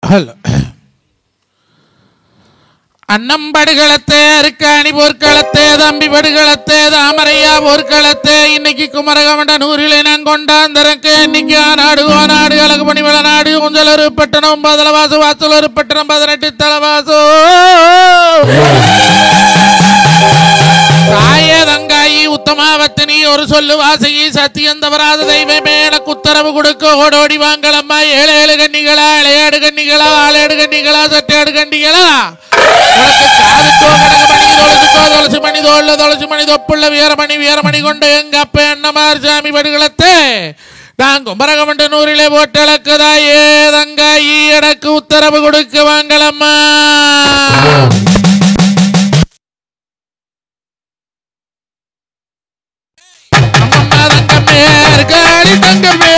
Hello. அன்னம் படுகளத்தே, அருக்காணி போர்க்களத்தே, தம்பி படுகளத்தே, தாமரையா போர்க்களத்தே, இன்னைக்கு குமரகமண்ட நூறிலே நான் கொண்டாந்தரக்கு இன்னைக்கு ஆநாடு ஓநாடு அழகு பணி வளநாடு ஊஞ்சலூர் பட்டணம் பதலவாசு வாசலூர் பட்டணம் 18 தலவாசோ தாயே தங்காயி உத்தமாவத்தினி ஒரு சொல்லு வாசகி சத்தியந்தவராத தெய்வமே எனக்கு உத்தரவு கொடுக்க ஓடோடி வாங்கலம்மா. 7 கன்னிகளா, இளையாடு கன்னிகளா, ஆளேடு கன்னிகளா, சட்டையாடு கன்னிகளா, துளசி மணி தோல்ல துளசி மணி தொப்புள்ள வீரமணி வீரமணி கொண்டு எங்க அப்ப என்னமார் சாமி படுகளத்தை நான் குமரகமண்ட நூறிலே போட்டளக்குதாயே தங்காயி எனக்கு உத்தரவு கொடுக்க வாங்கலம்மா. அம்மம்மா தங்கமே இருக்காடி தங்கமே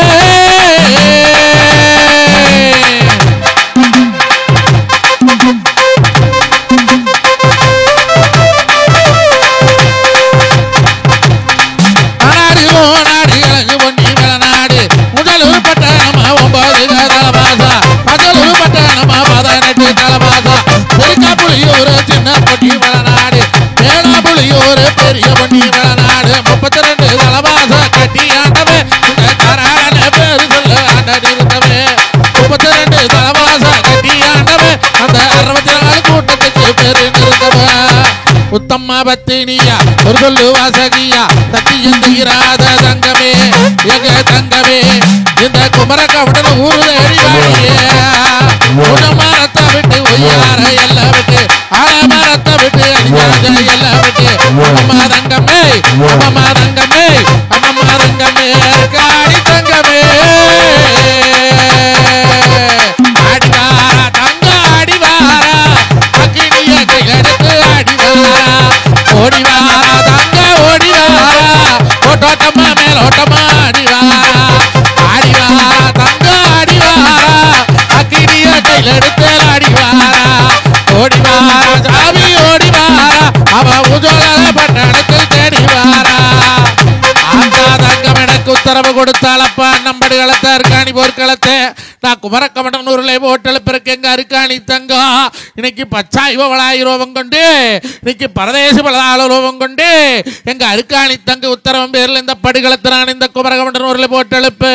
பெரிய பொன்னி வளநாடு 32 தலவாச கட்டி ஆண்டவே பேரு சொல்ல ஆண்ட நிறுத்தவே 32 தலவாச கட்டி ஆண்டவே அந்த 64 கூட்டத்துக்கு பேரு நிறுத்தவே உத்தம்மா பத்தினியா ஒரு சொல்லு வாசகியா சத்தியந்திராத தங்கமே எங்க தங்கமே இந்த குமரகமண்ட ஊரு தேடிவாடியே மரத்தை விட்டு ஒய்யார எல்லாம் விட்டு ஆலமரத்தை விட்டு அடிஞ்சாத எல்லாம் விட்டு அம்மா தங்கமே அம்மா தங்கமே அம்மா தங்கமே காடி தங்கமே அடிவாரா தங்க அடிவாரா அக்கினிய கையெடுத்து அடிவாரா ஓடிவாரா தங்க ஓடிவாரா ஓட்டோட்டமா மேலோட்டமா அடிவாரா அடிவாரா தங்க அடிவாரா அக்கினிய கையிலெடுத்து அடிவாரா ஓடிவாரா சாமி ஓடிவாரா அவ உஜோல பட்டணத்தில் தேடிவாரா. ஆத்தா தங்கம் எனக்கு உத்தரவு கொடுத்தாலப்பா நம்படுகளத்தை அருக்காணி போர்க்களத்தை நான் குமரகமண்டனூரில் போட்டெழுப்பிருக்க எங்க அருக்காணி தங்கம் இன்னைக்கு பச்சாய்வ வளாயிரோவம் கொண்டு இன்னைக்கு பரதேச பலதாளோவம் கொண்டு எங்க அருக்காணி தங்க உத்தரவம் பேரில் இந்த படுகளத்தை நான் இந்த குமரகமண்டனூரில் போட்டெழுப்பு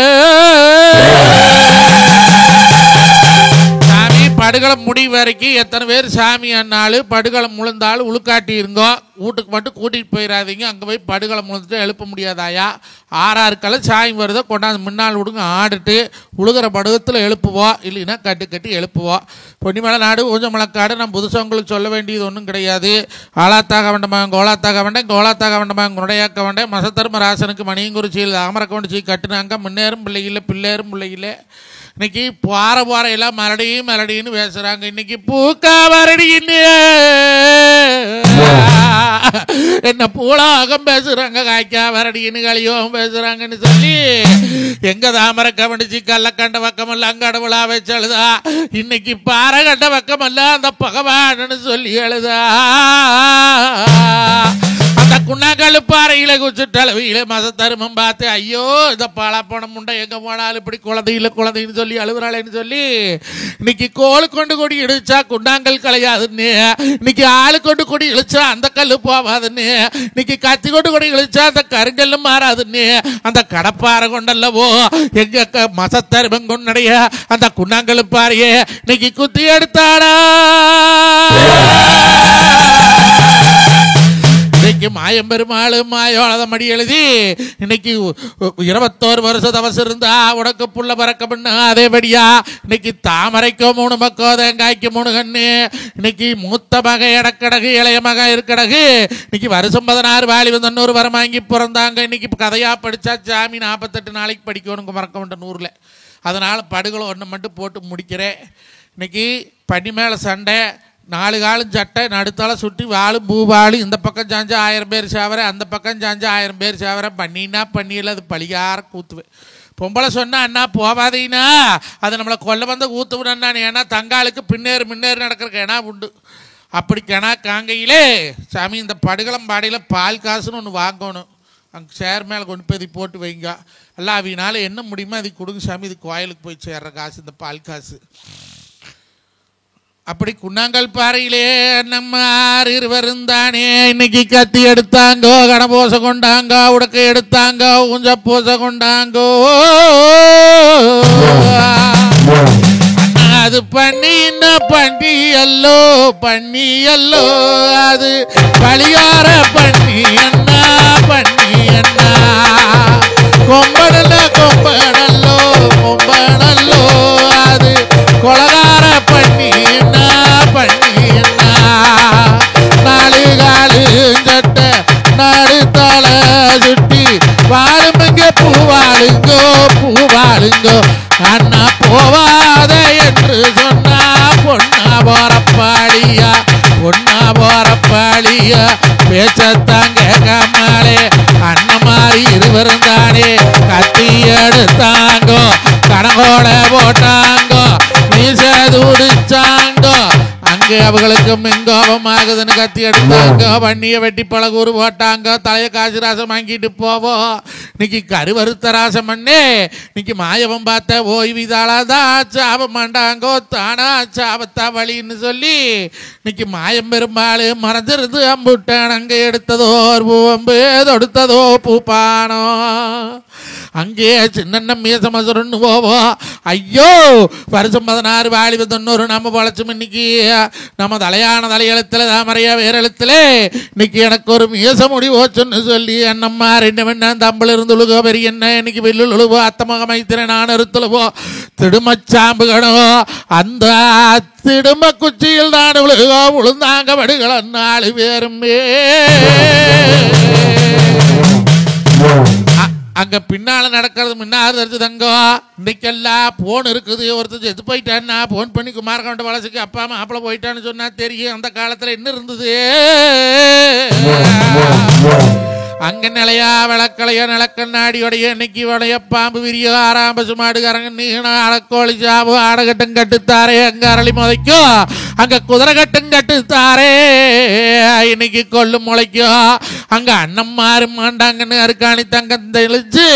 படுகளம் முடிவு வரைக்கும் எத்தனை பேர் சாமி அண்ணாலும் படுகளம் முழுந்தாலும் உழுக்காட்டி இருங்கோ வீட்டுக்கு மட்டும் கூட்டிகிட்டு போயிடாதீங்க. அங்கே போய் படுகளம் முழுந்துட்டு எழுப்ப முடியாதாயா 6 சாமி வருதோ கொண்டாந்து முன்னால் விடுங்க ஆடிட்டு உழுகிற படுகத்தில் எழுப்புவோம் இல்லைன்னா கட்டி கட்டி எழுப்புவோம். பொன்னிமலை நாடு ஊஞ்சமலக்காடு நான் புதுசாக உங்களுக்கு சொல்ல வேண்டியது ஒன்றும் கிடையாது. ஆளாத்தாக வேண்டமாங்க கோலாத்தாக வேண்டேன் கோலாத்தாக வேண்டமாங்க உடையாக்க வேண்டேன் மசத்தர்ம ராசனுக்கு மணியங்குறிச்சியில் அமரக்கொண்டு கட்டுனாங்க முன்னேறும் பிள்ளைகள பிள்ளேறும் பிள்ளைகளே. இன்னைக்கு போற எல்லாம் மலடின்னு பேசுறாங்க. இன்னைக்கு பூக்கா வரடின்னு என்ன பூலாகம் பேசுறாங்க காய்க்கா வரடின்னு களியோகம் பேசுறாங்கன்னு சொல்லி எங்க தாமரை கவனிச்சு கல்ல கண்ட பக்கமல்ல அங்க அடவுளா வச்சு எழுதா இன்னைக்கு பாறை கண்ட பக்கமல்ல அந்த பகவான்னு சொல்லி எழுதா அந்த குண்ணாக்கல்லு பாறையில குச்சிட்டளவியில மசத்தருமம் பார்த்து ஐயோ இந்த பாலாப்பணம் முண்டை எங்க போனாலும் இப்படி குழந்தைன்னு சொல்லி அழுகுறாளேன்னு சொல்லி இன்னைக்கு கோழு கொண்டு கொடி இடிச்சா குண்டாங்கல் கலையாதுன்னு இன்னைக்கு ஆளு கொண்டு கொடி இழிச்சா அந்த கல்லு போவாதுன்னு இன்னைக்கு கத்தி கொண்டு கொடி இழிச்சா அந்த கருங்கல்லு மாறாதுன்னு அந்த கடப்பாறை கொண்டல்லவோ எங்க மசத்தருமம் கொண்டடைய அந்த குண்டாங்கல்லு பாறையே இன்னைக்கு குத்தி எடுத்தாடா. இன்னைக்கு மாயம் பெருமாள் மாயோளத மடி எழுதி இன்னைக்கு 21 வருஷம் தவசு இருந்தா உனக்கு புள்ள பறக்க பண்ணு அதேபடியா இன்னைக்கு தாமரைக்கு 3 மக்கோ தேங்காய்க்கு 3 கண்ணு இன்னைக்கு மூத்த மக இடக்கடகு இளைய மக இருக்கடகு இன்னைக்கு வருஷம் 16 வாலி வந்து 100 வரம் வாங்கி பிறந்தாங்க. இன்னைக்கு கதையா படிச்சா சாமி 48 நாளைக்கு படிக்கணும் குமரகமண்ட நூறில். அதனால படுகளை ஒன்று மட்டும் போட்டு முடிக்கிறேன். இன்னைக்கு பனி மேலே சண்டை 4 காலும் சட்டை நடுத்தால சுட்டி வாழும் பூவாளும் இந்த பக்கம் சாஞ்சா 1000 பேர் சாவர அந்த பக்கம் சாஞ்சா 1000 பேர் சாவர பண்ணினா பண்ணியில் அது பழிகார கூத்துவேன். பொம்பளை சொன்னா அண்ணா போவாதீங்கன்னா அது நம்மளை கொல்ல வந்த ஊத்துவனா ஏன்னா தங்காளுக்கு பின்னேறு நடக்கிற கிணா உண்டு. அப்படி கிணா காங்கையிலே சாமி இந்த படுகளம் பாடியில் பால் காசுன்னு ஒன்று வாங்கணும். அங்கே சேர் மேலே கொண்டு போய் போட்டு வைங்க எல்லாம் அவனால என்ன முடியுமோ அதுக்கு கொடுங்க சாமி. இது கோயிலுக்கு போய் சேர்ற காசு இந்த பால் காசு. அப்படி குன்னாங்கல் பாறையிலே நம்ம இருவரும் தானே இன்னைக்கு கத்தி எடுத்தாங்கோ, கடபோச கொண்டாங்கோ, உடக்கை எடுத்தாங்கோ, ஊஞ்ச பூச கொண்டாங்கோ. அது பண்ணி என்ன பண்ணி அல்லோ அது பழியார பண்ணி என்ன கொம்பனல்லோ அது கொலகார பண்ணி என்ன நாலு காலு சட்ட நாடு தலை சுட்டி வாழும்பங்க பூவாளுங்கோ அண்ணா போவாத என்று சொன்னா பொண்ணா போறப்பாளியா பேச்சத்தாங்க கம்மாளே அண்ணன் மாதிரி இருவரும் தானே கத்தி எடுத்தாங்கோ, கடகோட போட்டாங்கோ, மீச துடிச்சாங்கோ. அங்கே அவங்களுக்கு மிங்கோபமாகுதுன்னு கத்தி எடுத்தாங்க, வண்டிய வெட்டி பழகூறு போட்டாங்க, தலையை காசு ராசம் வாங்கிட்டு போவோம். இன்னைக்கு கருவறுத்த ராசம் பண்ணே இன்னைக்கு மாயவம் பார்த்த ஓய்விதாளாதான் சாபம் மாண்டாங்கோ, தானா சாபத்தா வழின்னு சொல்லி இன்னைக்கு மாயம் பெரும்பாலு மறந்துருந்து அம்புட்டான். அங்கே எடுத்ததோ பூவம்பு தொடுத்ததோ பூப்பானோ. அங்கே சின்ன மீசமசுரன்னு போவோம். ஐயோ வருஷம் 16 வாலிப 90 நம்ம பழச்சும் இன்னைக்கு நம்ம தலையான தலையெழுத்துல தாமரையா வேற எழுத்துல இன்னைக்கு எனக்கு ஒரு மீச முடி போச்சுன்னு சொல்லி அண்ணம்மா 2 மணி தம்பில் இருந்துழுகோ பெரிய என்ன இன்னைக்கு வெள்ளுழுவோ அத்தமாக மைத்திர நான் அறுத்துழுவோ திடுமச்சாம்புகளோ அந்த திடும குச்சியில் தான் விழுகோ விழுந்தாங்க படுகள 4 பேருமே. அங்க பின்னால நடக்கிறது முன்னாடி தெரிஞ்சு தங்கம். இன்னைக்கெல்லாம் போன் இருக்குது, ஒருத்தர் செத்து போயிட்டான்னா போன் பண்ணி குமாரகண்ட வளசுக்கு அப்பா மாப்பிள்ள போயிட்டான்னு சொன்னா தெரியும். அந்த காலத்துல என்ன இருந்தது, அங்க நிலையா விளக்கலையா நிலக்கண்ணாடியோடைய இன்னைக்கு உடைய பாம்பு விரியோ ஆறாம்பசு மாடு கரங்க நீனா அடக்கோழி சாபு ஆடகட்டும் கட்டுத்தாரே, அங்க அரளி முளைக்கும் அங்க குதிரை கட்டும் கட்டுத்தாரே, இன்னைக்கு கொள்ளு முளைக்கும் அங்க அண்ணன் மாறு மாண்டாங்கன்னு அருக்காணி தங்கம் தெளிச்சு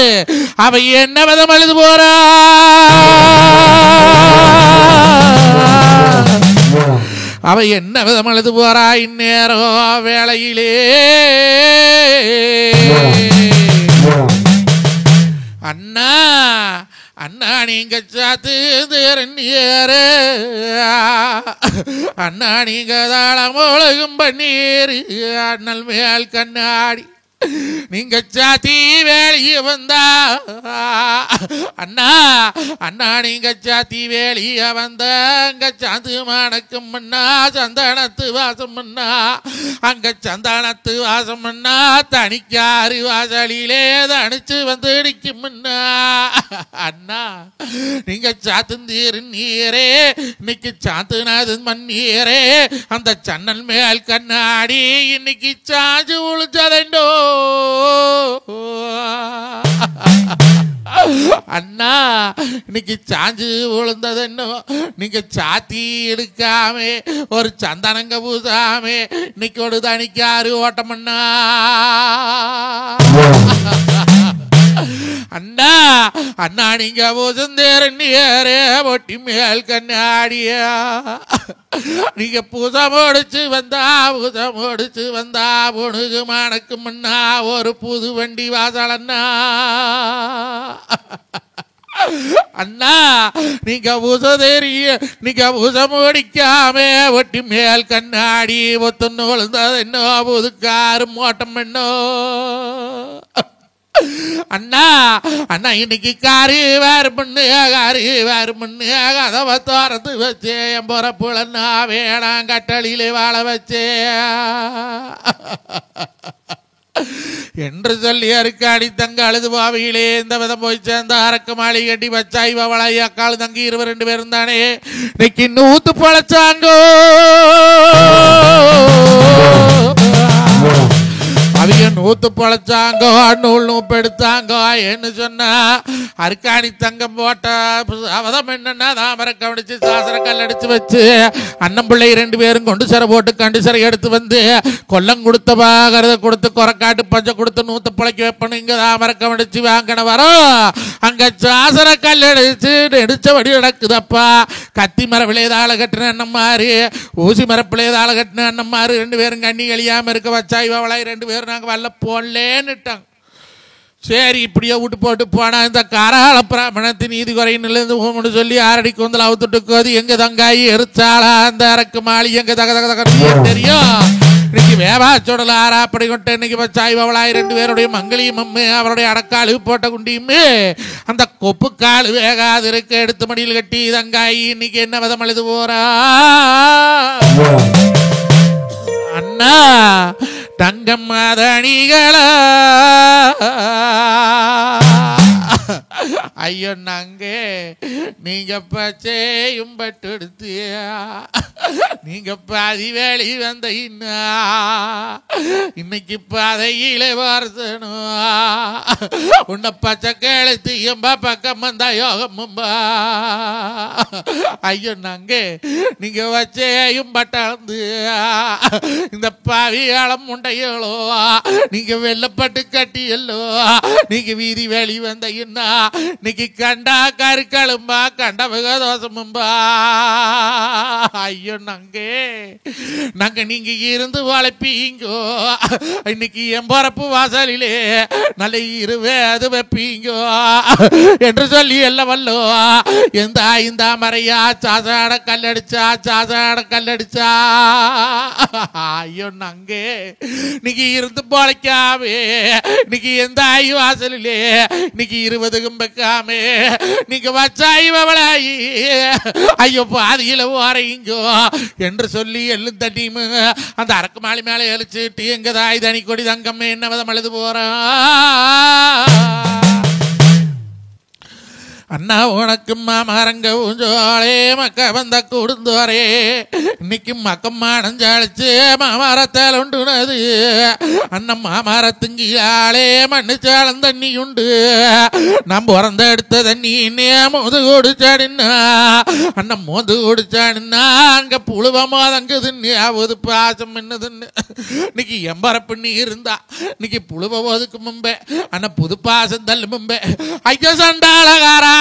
அவ என்ன விதம் எழுது போறா. அவ என்ன விதம் எழுது போறா இந்நேரம் வேளையிலே. அண்ணா அண்ணா நீங்க சாத்து தேரண்ணியரு, அண்ணா நீங்க தாளம் ஒழுகும் பண்ணீரு, அண்ணல் மேல் கண்ணாடி நீங்க சாத்தி வேலிய வந்தா. அண்ணா அண்ணா நீங்க சாத்தி வேலிய வந்த அங்க சாந்து மணக்கும் மண்ணா சந்தனத்து வாசம் மண்ணா, அங்க சந்தனத்து வாசம் மண்ணா தனிக்காரு வாசலிலே தனிச்சு வந்து இடிக்கும் மண்ணா. அண்ணா நீங்க சாத்துந்தீர் நீரே இன்னைக்கு சாத்துனது மண்ணீரே, அந்த சன்னல் மேல் கண்ணாடி இன்னைக்கு சாஞ்சு உழிச்சதண்டோ. அண்ணா இன்னைக்கு சாஞ்சு விழுந்தது என்ன, நீங்க சாத்தி எடுக்காமே ஒரு சந்தனங்க பூசாமே இன்னைக்கு ஒரு தனிக்காரு ஓட்டமண்ணா. அண்ணா அண்ணா நீங்க பூசந்தேரே ஒட்டி மேல் கண்ணாடியா, நீங்க பூசம் முடிச்சு வந்தா பொணுகு மணக்கு முன்னா ஒரு புது வண்டி வாசலண்ணா. அண்ணா நீங்க பூச தெரிய நீங்க பூசம் முடிக்காம ஒட்டி மேல் கண்ணாடி ஒத்துன்னு விழுந்தது என்ன புதுக்காரு மோட்டம் பண்ணோ. அண்ணா அண்ணா இன்னைக்கு காரி வேறு பண்ணு கதவை தோரத்து வச்சே என் பொறப்புலன்னா வேணாம் கட்டளியிலே வாழ வச்சே என்று சொல்லி அருக்காடி தங்க அழுது பாவியிலே இந்த விதம் போய் சேர்ந்த அரக்க மாளி கட்டி வச்சா இவ வளைய அக்காள் தங்கி 2 பேரும் தானே இன்னைக்கு நூத்து பழச்சாங்கோ. அவங்க நூத்து பொழைச்சாங்கோ, நூல் நூப்பு எடுத்தாங்கோ. என்ன சொன்னா அருக்காணி தங்கம் போட்ட அவதம் என்னன்னா தாமரை கவனிச்சு சாசர கல் அடிச்சு வச்சு அண்ணன் பிள்ளை 2 பேரும் கொண்டு சரை போட்டு கண்டு சரை எடுத்து வந்து கொல்லம் கொடுத்த பாகரத கொடுத்து கொரக்காட்டு பஞ்சை கொடுத்து நூத்த பொழைக்க வைப்பணும். இங்க தாமரை கவனிச்சு வாங்கின வரோம். அங்க சாசர கல் அடிச்சு நெடிச்சபடி நடக்குதப்பா. கத்தி மரப்பிள்ளையதால கட்டின அண்ணன் மாதிரி, ஊசி மரப்பிள்ளையதால கட்டின அண்ணன் மாதிரி 2 பேரும் கண்ணி கழியாம இருக்க வச்சா இவளாய் 2 பேரும் நாங்கள் வரல போடலேன்னுட்டாங்க. சரி இப்படியே விட்டு போட்டு போனா இந்த காராள பிராமணத்து நீதி குறையினிலேருந்து ஓமனு சொல்லி 6 அடி கூந்தல் அவுத்துட்டு கோதி எங்க தங்காயி எரிச்சாளா அந்த அரக்கு மாளி எங்க தக தக தக தெரியும். இன்னைக்கு வேவாச்சோடல ஆறாப்படி கொண்டு இன்னைக்கு வச்சாய் அவளாய் 2 பேருடைய மங்கலியும் அம்மு அவருடைய அடக்காளு போட்ட குண்டியுமே அந்த கொப்பு கால் வேகாது இருக்க எடுத்து மடியில் கட்டி தங்காயி இன்னைக்கு என்ன விதம் அழுது போறா அண்ணா தங்கம் மாதணிகளா. ஐயோ நாங்க நீங்க பச்சையும் பட்டு எடுத்தியா நீங்க பாதி வேலி வந்த இன்னைக்கு பாதையில வரணும் உன்னை பச்சை கேளுத்து எம்பா பக்கம் வந்தா யோகம்பா. ஐயோ நாங்க நீங்க வச்சையும் பட்டளந்து இந்த பாவியாளம் முண்டையளோ நீங்க வெள்ளப்பட்டு கட்டியல்லோ நீங்க வீதி வேலி வந்த இன்னைக்கு கண்டா கருக்களும்பா கண்ட தோசமும்பா. ஐயோ நாங்க நீங்க இருந்து வளர்ப்பீங்கோ இன்னைக்கு என் பரப்பு வாசலிலே நல்ல இருவேது வைப்பீங்கோ என்று சொல்லி எல்லாம் வல்லோ எந்த இந்த மறையா சாசாட கல்லடிச்சா சாசாட கல்லடிச்சா. ஐயோ நாங்க இன்னைக்கு இருந்து பொழைக்காமே இன்னைக்கு எந்த ஆயு வாசலிலே இன்னைக்கு 20 கும்பக்காமே நீங்க வச்சாய் வவளாயி ஐயோ பாதியில ஓரையுங்கோ என்று சொல்லி எள்ளும் தண்ணியும் அந்த அரக்கு மாளி மேலே எழுச்சிட்டு எங்க தாய் தனி கொடி தங்கம் என்ன விதம் அழுது போறான். அண்ணா உனக்கு மாமரங்க ஊஞ்சோளே மக்க வந்த கொடுந்தோரே இன்னைக்கு மக்கம்மானம் ஜாலிச்சு மாமரத்தால் உண்டுனது அண்ணன் மாமரத்துங்கியாளே மண்ணு சாலம் தண்ணி உண்டு நம்ம பிறந்த எடுத்த தண்ணி மோது குடிச்சாடினா அண்ணன் மோது குடிச்சாடினா அங்க புழுவ மோதங்குதுன்னு அவது பாசம் என்னதுன்னு இன்னைக்கு எம்பரப்பு நீ இருந்தா இன்னைக்கு புழுவ போதுக்கு மும்பே அண்ணன் புது பாசம் தள்ளு மும்பே ஐயோ சண்டாளகாரா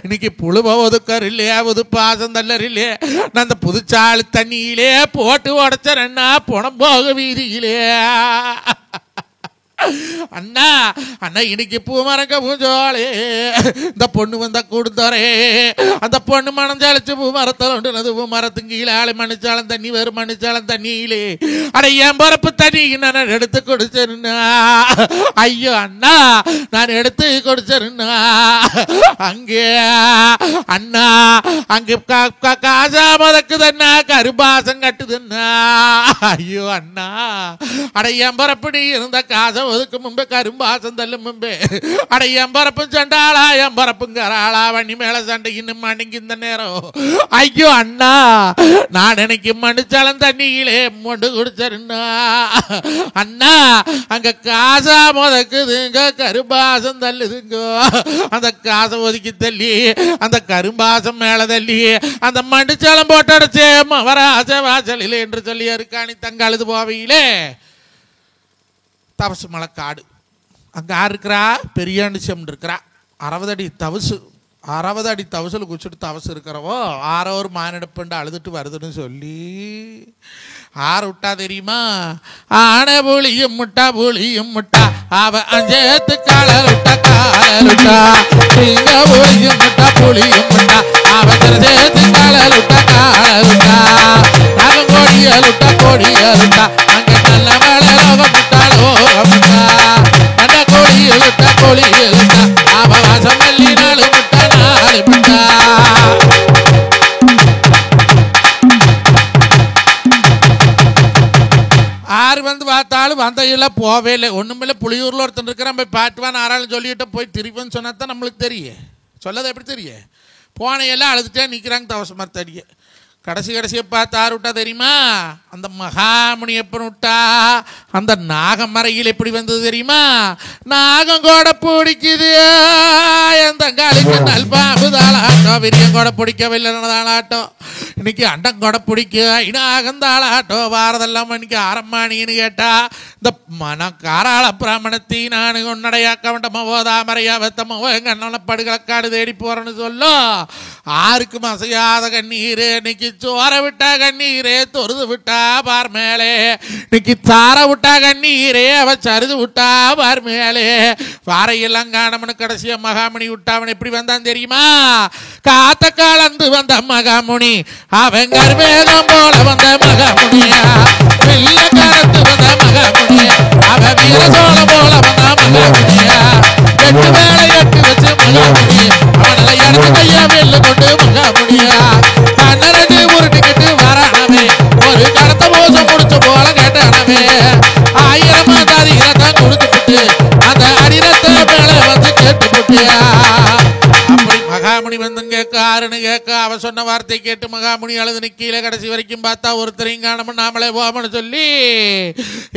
இன்னைக்கு புழுவ ஒதுக்கர் இல்லையா புது பாசம் தள்ளர் இல்லையே நான் அந்த புதுச்சாளு தண்ணியிலே போட்டு உடச்சேன்னா புணம் போக வீதியிலே. அண்ணா அண்ணா இன்னைக்கு பூ மரங்க பூஞ்சோளே இந்த பொண்ணு வந்தா கொடுத்தாரே அந்த பொண்ணு மனம் சாலிச்சு பூ மரத்தால் உண்டுனது பூ மரத்துங்கீழே ஆளு மணிச்சாலம் தண்ணி வரும் மணிச்சாலம் தண்ணியிலே அட என் பரப்பு தண்ணி நான் எடுத்து கொடுச்சேன்னா. ஐயோ அண்ணா நான் எடுத்து கொடுச்சேன்னா அங்கே அண்ணா அங்க காசா மதக்குதுன்னா கருபாசம் கட்டுதுன்னா. ஐயோ அண்ணா அட என் பரப்படி இருந்த காசை ஒதுக்கு முன்பே கரும்பாசம் தள்ளும் முன்பே அட என் பரப்பும் சண்டாளா என் பரப்புங்கிறாளா வண்ணி மேல சண்டை இன்னும் மணிக்கு இந்த நேரம். ஐயோ அண்ணா நான் எனக்கு மணிச்சாலம் தண்ணியிலே மொண்டு குடிச்சருண்ணா. அண்ணா அங்க காசா முதக்குதுங்க கரும்பாசம் தள்ளுதுங்க அந்த காசை ஒதுக்கி தள்ளி அந்த கரும்பாசம் மேல தள்ளி அந்த மணிச்சாலம் போட்டு அடைச்சே மவராச வாசலிலே என்று சொல்லி அருக்காணி தங்க அழுது போவையிலே தவசு மலைக்காடு அங்கே யார் இருக்கிறா பெரியாண்டு செம் இருக்கிறா 60 அடி தவசு 60 அடி தவசில் குச்சிட்டு தவசு இருக்கிறவோ 6 ஒரு மானிடப்பண்டு அழுதுட்டு வருதுன்னு சொல்லி 6 விட்டா தெரியுமா ஆன புளியும் முட்டா அவ அஞ்சேத்து காலருட்டா இங்க புளியும் முட்டா அவ சேர்த்து காலருட்டா நாங்க கோடியலுட்டா அங்க நல்ல மழை லோகம் முட்டாளோ நல்ல கோழியலுட்டா அவ வாசம் மல்லி நாலு முட்டா ஆறு வந்து பார்த்தாலும் வந்தையில போவே இல்லை ஒண்ணுமில்ல. புளியூர்ல ஒருத்தன் இருக்கிறான் போய் பாட்டுவான் ஆறாலும் சொல்லிட்டு போய் திருப்பன்னு சொன்னா தான் நம்மளுக்கு தெரியும். சொல்லது எப்படி தெரியும் போனையெல்லாம் அழுதுட்டே நிற்கிறாங்க தவச மரத்தடியே கடைசியை பார்த்து ஆறு விட்டா தெரியுமா? அந்த மகாமுனி எப்படி விட்டா? அந்த நாகமறையில் எப்படி வந்தது தெரியுமா? நாகம் கூட பிடிக்குது என் தங்காளிக்கு நல்பாம்பு தாளாட்டம், விரியம் கூட பிடிக்கவில்லை தாளாட்டம், இன்னைக்கு அண்டம் கூட பிடிக்கும் நாகம் தாளாட்டம் வாரதெல்லாம் இன்னைக்கு அரம்மாணின்னு கேட்டா இந்த காராள பிராமணத்தை நான் உன்னடையாக்க வேண்டமோ தாமரையா வெத்தமோ எங்க அண்ணன படுகளக்காடு தேடி போறேன்னு சொல்லும். ஆருக்கும் அசையாத கண்ணீர் இன்னைக்கு சோற விட்டா கண்ணீரே தொருது விட்டா பார் மேலே, இன்னைக்கு சார விட்டா கண்ணீரே அவ சருது விட்டா பார் மேலே. வாரையெல்லாம் காணவனு கடைசியா மகாமுனி விட்டாவன் எப்படி வந்தான் தெரியுமா? காத்த காலந்து வந்த மகாமுனி அவன் கர்வேகம் போல வந்த மகாமுனியா, வெள்ள காலத்து வந்த மகாமுனியா, அவன் வீர சோழ போல வந்த மகாமுனியா, எட்டு வேலை எட்டு வச்சு மகாமுனியா, அவனை எடுத்து கையா வெள்ளு கொண்டு மகாமுனியா, கண்ணரது உருட்டுக்கிட்டு வரானவே ஒரு கடத்த மோசம் முடிச்ச போல கேட்டானவே, 1000 அதிகத்தான் கொடுத்துட்டு அந்த அடிரத்தை மேல வந்து கேட்டுப்பட்டியா. அப்படி மகாமுனி வந்து கேட்காருன்னு கேட்க அவ சொன்ன வார்த்தை கேட்டு மகாமுனி அழுது நிக்கீழே. கடைசி வரைக்கும் பார்த்தா ஒருத்தரையும் காணாம நாமளே போமனு சொல்லி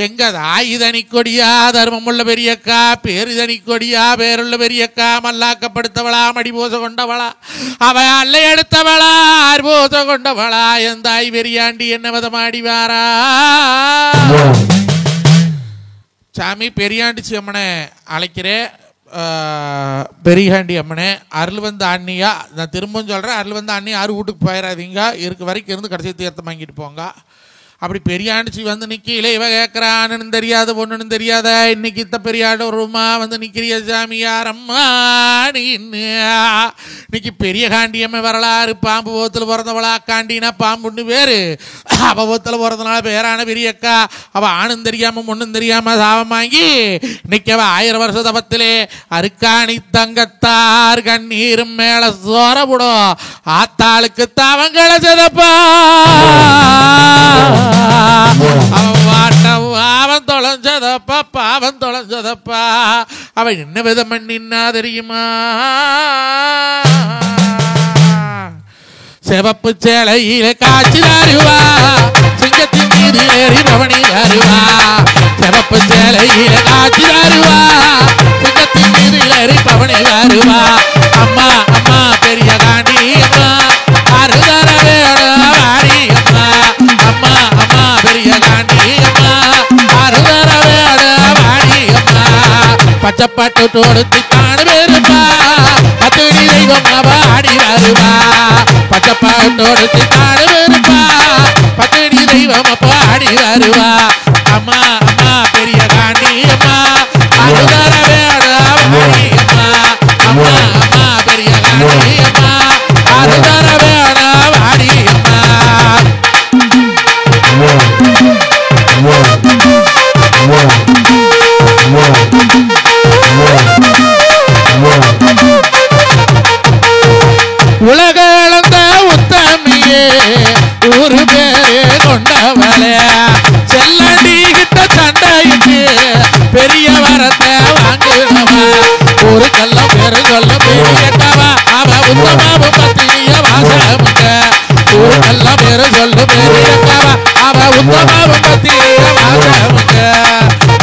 எங்க ஆயுதனி கொடியா தர்மமுள்ள பெரியக்கா, பேருதனி கொடியா பேருள்ள பெரியக்கா, மல்லாக்கப்படுத்தவளா மடிபோச கொண்டவளா, அவ அல்லை எடுத்தவளா ஆர்போச கொண்டவளா, என் தாய் பெரியாண்டி என்ன விதமாடி வாரா. சாமி பெரியாண்டி அம்மனை அழைக்கிறேன். பெரியாண்டி அம்மனே அருள் வந்து அண்ணியா, நான் திரும்பவும் சொல்கிறேன், அருள் வந்து அண்ணி யாரும் வீட்டுக்கு போயிடாதீங்க, இருக்க வரைக்கும் இருந்து கடைசி தீர்த்தம் வாங்கிட்டு போங்க. அப்படி பெரியாண்டிச்சி வந்து நிற்கல. இவ கேட்குறான்னு தெரியாது ஒன்றுன்னு தெரியாத இன்னைக்கு இத்த பெரியாண்ட ஒரு ரூமா வந்து நிற்கிறிய சாமியார் அம்மா நீ இன்னைக்கு பெரிய காண்டியம்மை வரலாறு பாம்பு போத்தில் பிறந்தவளா, காண்டினா பாம்புன்னு பேர், அவ போத்தில் பிறந்தனால பேரான பெரியக்கா, அவள் ஆணும் தெரியாமல் ஒன்றும் தெரியாமல் சாபம் வாங்கி இன்னைக்கு அவள் 1000 வருஷ தபத்திலே அருக்காணி தங்கத்தார் கண்ணீரும் மேலே சோரப்படும் ஆத்தாளுக்கு தவங்களை சதப்பா அவன் தொலைஞ்சதப்பா பாவன் தொலைஞ்சதப்பா. அவன் என்ன விதம் நின்னா தெரியுமா? சிவப்பு சேலையில காட்சி தருவா, சிங்கத்தின் மீது ஏறி பவனி தருவா, சிவப்பு சேலையில காட்சி தருவா, சிங்கத்தின் மீது ஏறி பவனி தருவா. அம்மா அம்மா பெரிய காண்டி அம்மா அருதர வேடி அம்மா, அம்மா அம்மா பெரிய காண்டி அம்மா அருதர வேடி அம்மா. பச்சைப்பட்டு தொடுத்து காணு வருவா, அத்துணி தெய்வம் பாடி வருவா, பச்சைப்பட்டு தொடுத்து காணு வருவா, பத்துணி தெய்வம் பாடி வருவா. அம்மா அம்மா பெரிய காண்டி அம்மா அருதர வேடி அம்மா, அம்மா அம்மா பெரிய காண்டி அம்மா அருதர வேடி அம்மா. உலகளந்த உத்தமியே ஊரு பேரே கொண்டவளே, செல்லடி கிட்ட சண்டையிட்டு பெரிய வரத்தை வாங்குவா, ஒரு கல்லம் பெரு சொல்லும் பெரியக்கவா அவ உத்தமாவும் பத்தினிய வாசமுங்க, ஒரு கல்லம் பெரு சொல்லும் பெரியக்கவா அவ உத்தமாவும் பத்தினிய வாசமுங்க.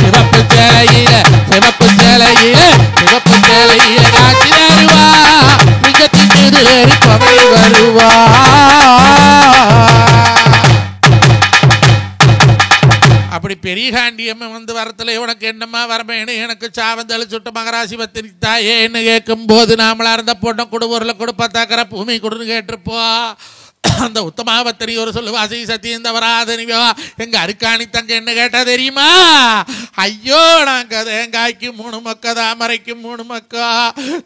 சிவப்பு சேலையில சிவப்பு சேலையில சிவப்பு சேலையில காட்சி தருவா, மிகத்தின் மீது ஏறி பவனி வருவா. அப்படி பெரிய காண்டியம்மை வந்து வரத்துல உனக்கு என்னம்மா வரமேனு எனக்கு சாவந்தளி சுட்ட மகராசி பத்திரி தாயேன்னு கேட்கும் போது நாமளா இருந்த பொண்ணை கொடு ஊர்ல கொடு பத்தாக்கரை பூமி கொடுன்னு கேட்டிருப்போம். அந்த உத்தமாவத்தனி ஒரு சொல்லுவா, சீ சத்தியம் தவறாதனிவா எங்க அருக்காணி தங்க என்ன கேட்டா தெரியுமா? ஐயோ நாங்க தேங்காய்க்கு 3 மக்க தாமரைக்கு 3 மக்கா,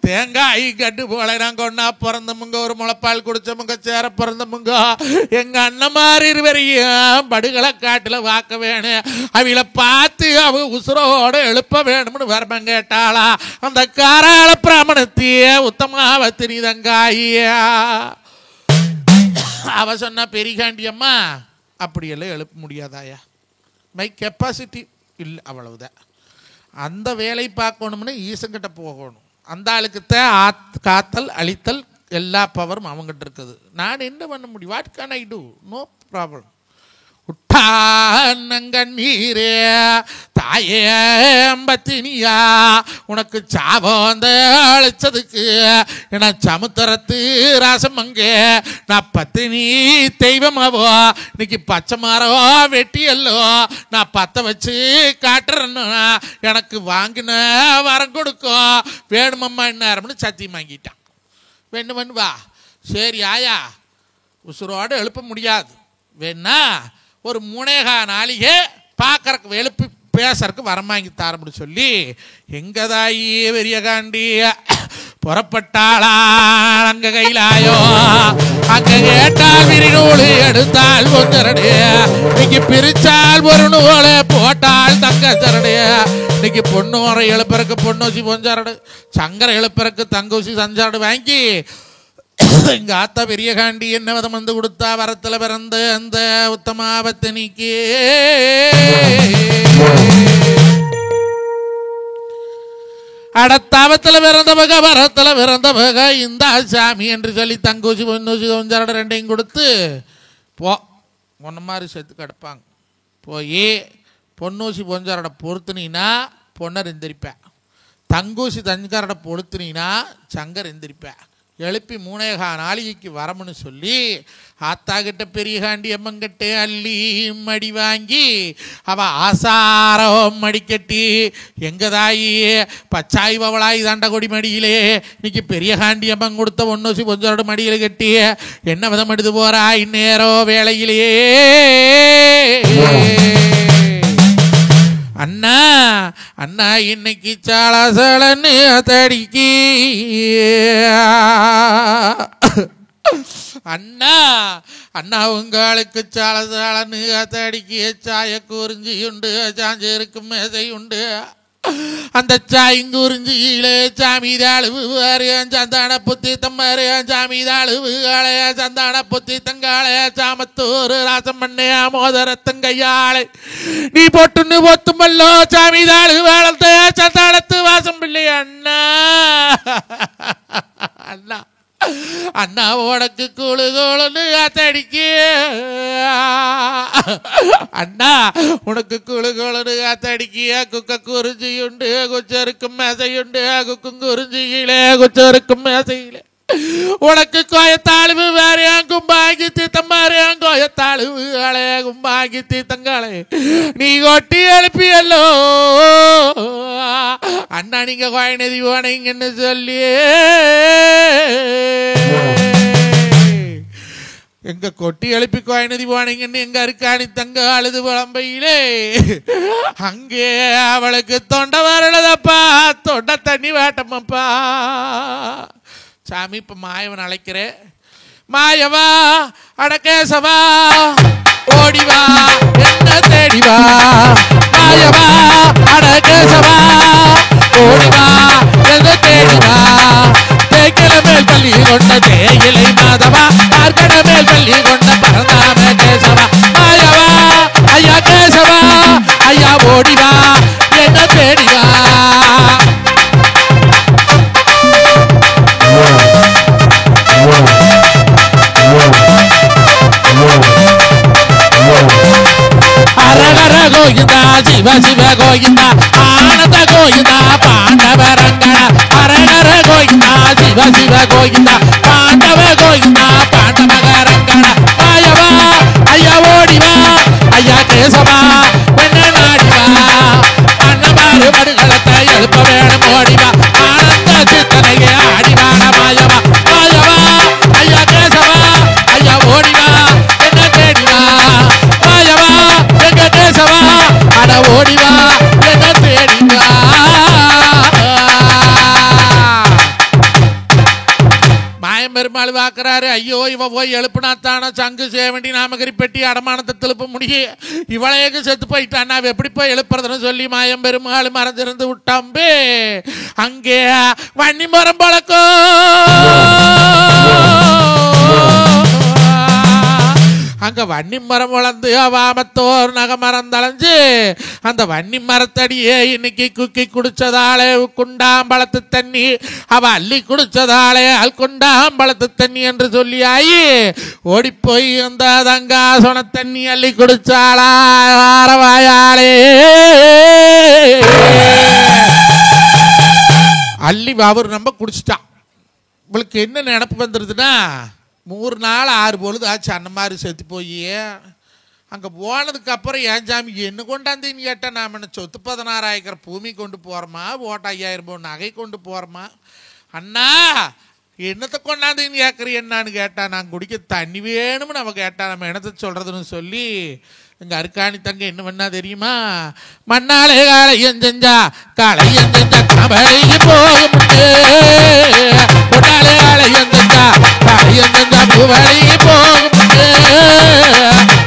தேங்காய் கட்டு போல நாங்க ஒன்னா பிறந்தமுங்க, ஒரு முளைப்பால் குடிச்சமுங்க, சேர பிறந்தமுங்க, எங்க அண்ணன் மாதிரி இருவரையும் படுகளை காட்டுல வாக்க வேணும், அவளை பார்த்து அவ உசுரோட எழுப்ப வேணும்னு வரமன் கேட்டாளா அந்த காராள பிராமணத்திய உத்தமாவத்தினி தங்காயா. அவ சொன்னா பெரிகாண்டி அம்மா அப்படியெல்லாம் எழுப்ப முடியாதாயா, மை கெப்பாசிட்டி இல்லை, அவ்வளவுதான். அந்த வேலை பார்க்கணும்னு ஈசங்கிட்ட போகணும், அந்த ஆளுக்குத்தான் காத்தல் அழித்தல் எல்லா பவரும் அவங்ககிட்ட இருக்குது. நான் என்ன பண்ண முடியும்? What can I do? No problem. உட்டானங்கண்ணீரே தாயே பத்தினியா, உனக்கு சாபம் அழைச்சதுக்கு என சமுத்திரத்து ராசம் அங்கே நான் பத்தினி தெய்வமாவோ, இன்னைக்கு பச்சை மரம் வெட்டியல்லோ நான் பத்த வச்சு காட்டுறேன்னு எனக்கு வாங்கின வரம் கொடுக்கும் வேணுமம்மா என்ன சத்தியம் வாங்கிட்டான். வேணுமன்னு வா. சரி ஆயா, உசுரோடு எழுப்ப முடியாது, வேணா ஒரு 3 நாளிகை பார்க்கறக்கு எழுப்பி பேசறக்கு வரம் வாங்கி தாரம்னு சொல்லி எங்கதாயி பெரிய காண்டி புறப்பட்டாளா அங்க கையிலாயோ. அங்க கேட்டால் விரிநூல் எடுத்தால் ஒன்றரடு, இன்னைக்கு பிரிச்சால் ஒரு நூலை போட்டால் தங்க சரடு. இன்னைக்கு பொண்ணு வர எழுப்பறக்கு பொண்ணூசி பொஞ்சரடு, சங்கரை எழுப்பறக்கு தங்கூசி சஞ்சரடு வாங்கி எங்க ஆத்தா பெரிய காண்டி என்ன விதம் வந்து கொடுத்தா வரத்துல பிறந்த அந்த உத்தமாபத்தினிக்கு அடத்தாவத்துல பிறந்தவக வரத்துல பிறந்தவக இந்த சாமி என்று சொல்லி தங்கூசி பொன்னூசி கொஞ்சம் 2 கொடுத்து போ ஒன்ன மாதிரி சேர்த்து கிடப்பாங்க. போய் பொன்னூசி பொஞ்சரட பொறுத்துனீங்கன்னா பொண்ணை எந்திரிப்பேன், தங்கூசி தஞ்சரட பொறுத்துனீங்கன்னா சங்கர் எந்திரிப்பேன். எழுப்பி 3 நாளிகைக்கு வரமுன்னு சொல்லி ஆத்தா கிட்ட பெரிய காண்டி அம்மங்கிட்ட அள்ளி மடி வாங்கி அவ ஆசாரம் மடி கட்டி எங்க தாயி பச்சாய் பவளாய் தாண்ட கொடி மடியிலே இன்னைக்கு பெரிய காண்டி அம்மன் கொடுத்த ஒன்னூசி கொஞ்சோட மடியில கட்டி என்ன விதம் எடுத்து போறா இந்நேரோ வேளையிலே. அண்ணா அண்ணா இன்னைக்கு சாலசலன்னு தடிக்கி அண்ணா அண்ணா உங்களுக்கு சாலசாலன்னு தடிக்கி சாய குறிஞ்சி உண்டு, சாஞ்சிருக்கும் மேசை உண்டு. அந்த சாயங்குறிஞ்சியிலே சாமிதாளுவு சந்தான புத்தி தம்மாரு சாமிதாளுவுகாளைய சந்தான புத்தி தங்காளைய சாமத்தூர் ராசம் பண்ணையா மோதரத்தங்கையாளை நீ பொட்டுன்னு பொத்துமல்லோ சாமிதாளு வாழத்தைய சந்தானத்து வாசம் பிள்ளை. அண்ணா அண்ணா அண்ணா உனக்கு குழு கோளுன்னு காத்தடிக்க, அண்ணா உனக்கு குழு கோளுன்னு காத்தடிக்க. குக்க குறிஞ்சியுண்டு குச்சருக்கும் மேசையுண்டு, குக்கும் குறிஞ்சியிலே குச்சருக்கும் மேசையிலே உனக்கு கோயத்தாளுவு வேறையான் கும்பாங்கி தீத்தம்மாரியான் கோயத்தாளுவு அலைய கும்பாங்கி தீத்தங்காளே நீ கொட்டி எழுப்பியல்லோ. அண்ணா நீங்க கோயநதி போனீங்கன்னு சொல்லி எங்க கொட்டி எழுப்பி கோயநதி போனீங்கன்னு எங்க இருக்காணி தங்க அழுது புலம்பையிலே அங்கே அவளுக்கு தொண்டை வரலதப்பா, தொண்டை தண்ணி வேட்டமப்பா. சாமி இப்ப மாயவன் அழைக்கிறேன். மாயவா அடகேசவா ஓடிவா என்ன தேடிவா, மாயவா அடகேசவா ஓடிவா என்ன தேடிவா. தேக்கில மேல் பள்ளி கொண்ட தேயிலை மாதவா, பார்க்கட மேல் பள்ளி கொண்ட பரந்தாம கேசவா. மாயவா ஐயா கேசவா ஐயா ஓடிவா என்ன தேடிவா. அரகர கோயிந்தா சிவ சிவ கோயிந்தா ஆனந்த கோயிந்தா பாண்டவ ரங்கன. அரகர கோயிந்தா சிவ சிவ கோயிந்தா பாண்டவ கோயிந்தா பாண்டவ ரங்கன. மாயவா ஐயா ஓடிவா ஐயா கேசவா என்ன நாடிவா. அண்ணமாறு மடுகளத்தை எழுப்ப வேணும் ஓடிவா, ஆனந்த சித்தனையே ஆடிவான மாயவா. மாயவா ஐயா கேசவா ஐயா ஓடிவா என்ன தேடிவா. மாயவா எங்க கேசவா அட ஓடிவா என்ன தேடிவா. மாயம் பெருமாள் வாக்குறாரு, ஐயோ இவ போய் எழுப்புனாத்தான சங்கு சேவண்டி நாமகரி பெட்டி அடமானத்தை திருப்ப முடியும், இவளையக்கு செத்து போயிட்டான் அவ எப்படி போய் எழுப்புறதுன்னு சொல்லி மாயம் பெருமாள் மறைஞ்சிருந்து விட்டாம்பே. அங்கே வன்னி மரம் பழக்கம் அங்க வன்னி மரம் வளர்ந்து வாமத்தோர் நகமரம் தளைஞ்சு அந்த வன்னி மரத்தடியே இன்னைக்கு குக்கி குடிச்சதாலே குண்டாம்பழத்து தண்ணி அவ அள்ளி குடிச்சதாலே குண்டாம்பழத்து தண்ணி என்று சொல்லியாயி ஓடி போய் அந்த தங்கா சொன தண்ணி அள்ளி குடிச்சாளா வாயாலே அள்ளி அவர் நம்ம குடிச்சிட்டா. உங்களுக்கு என்ன நினப்பு வந்துடுதுன்னா 3 நாள் 6 பொழுது ஆச்சு அண்ணன் மாதிரி செத்து போய் அங்கே போனதுக்கப்புறம் ஏன் சாமி என்ன கொண்டாந்தீன்னு கேட்டால் நாம் என்ன சொத்து 16 ஏக்கர் பூமி கொண்டு போகிறோமா ஓட்ட 5000 நகை கொண்டு போகிறோமா அண்ணா என்னத்தை கொண்டாந்தீன்னு கேட்குறீ என்னான்னு கேட்டால் நான் குடிக்க தண்ணி வேணும்னு நம்ம கேட்டால் நம்ம என்னத்தை சொல்கிறதுன்னு சொல்லி எங்கள் அருக்காணி தங்க என்ன பண்ணா தெரியுமா மண்ணாலே காளையன் செஞ்சா காளையன் செஞ்சா கபடிக்கு போகும் பொன்னாலே காளையன் செஞ்சா காளையன் செஞ்சா பூவடிக்கு போகும்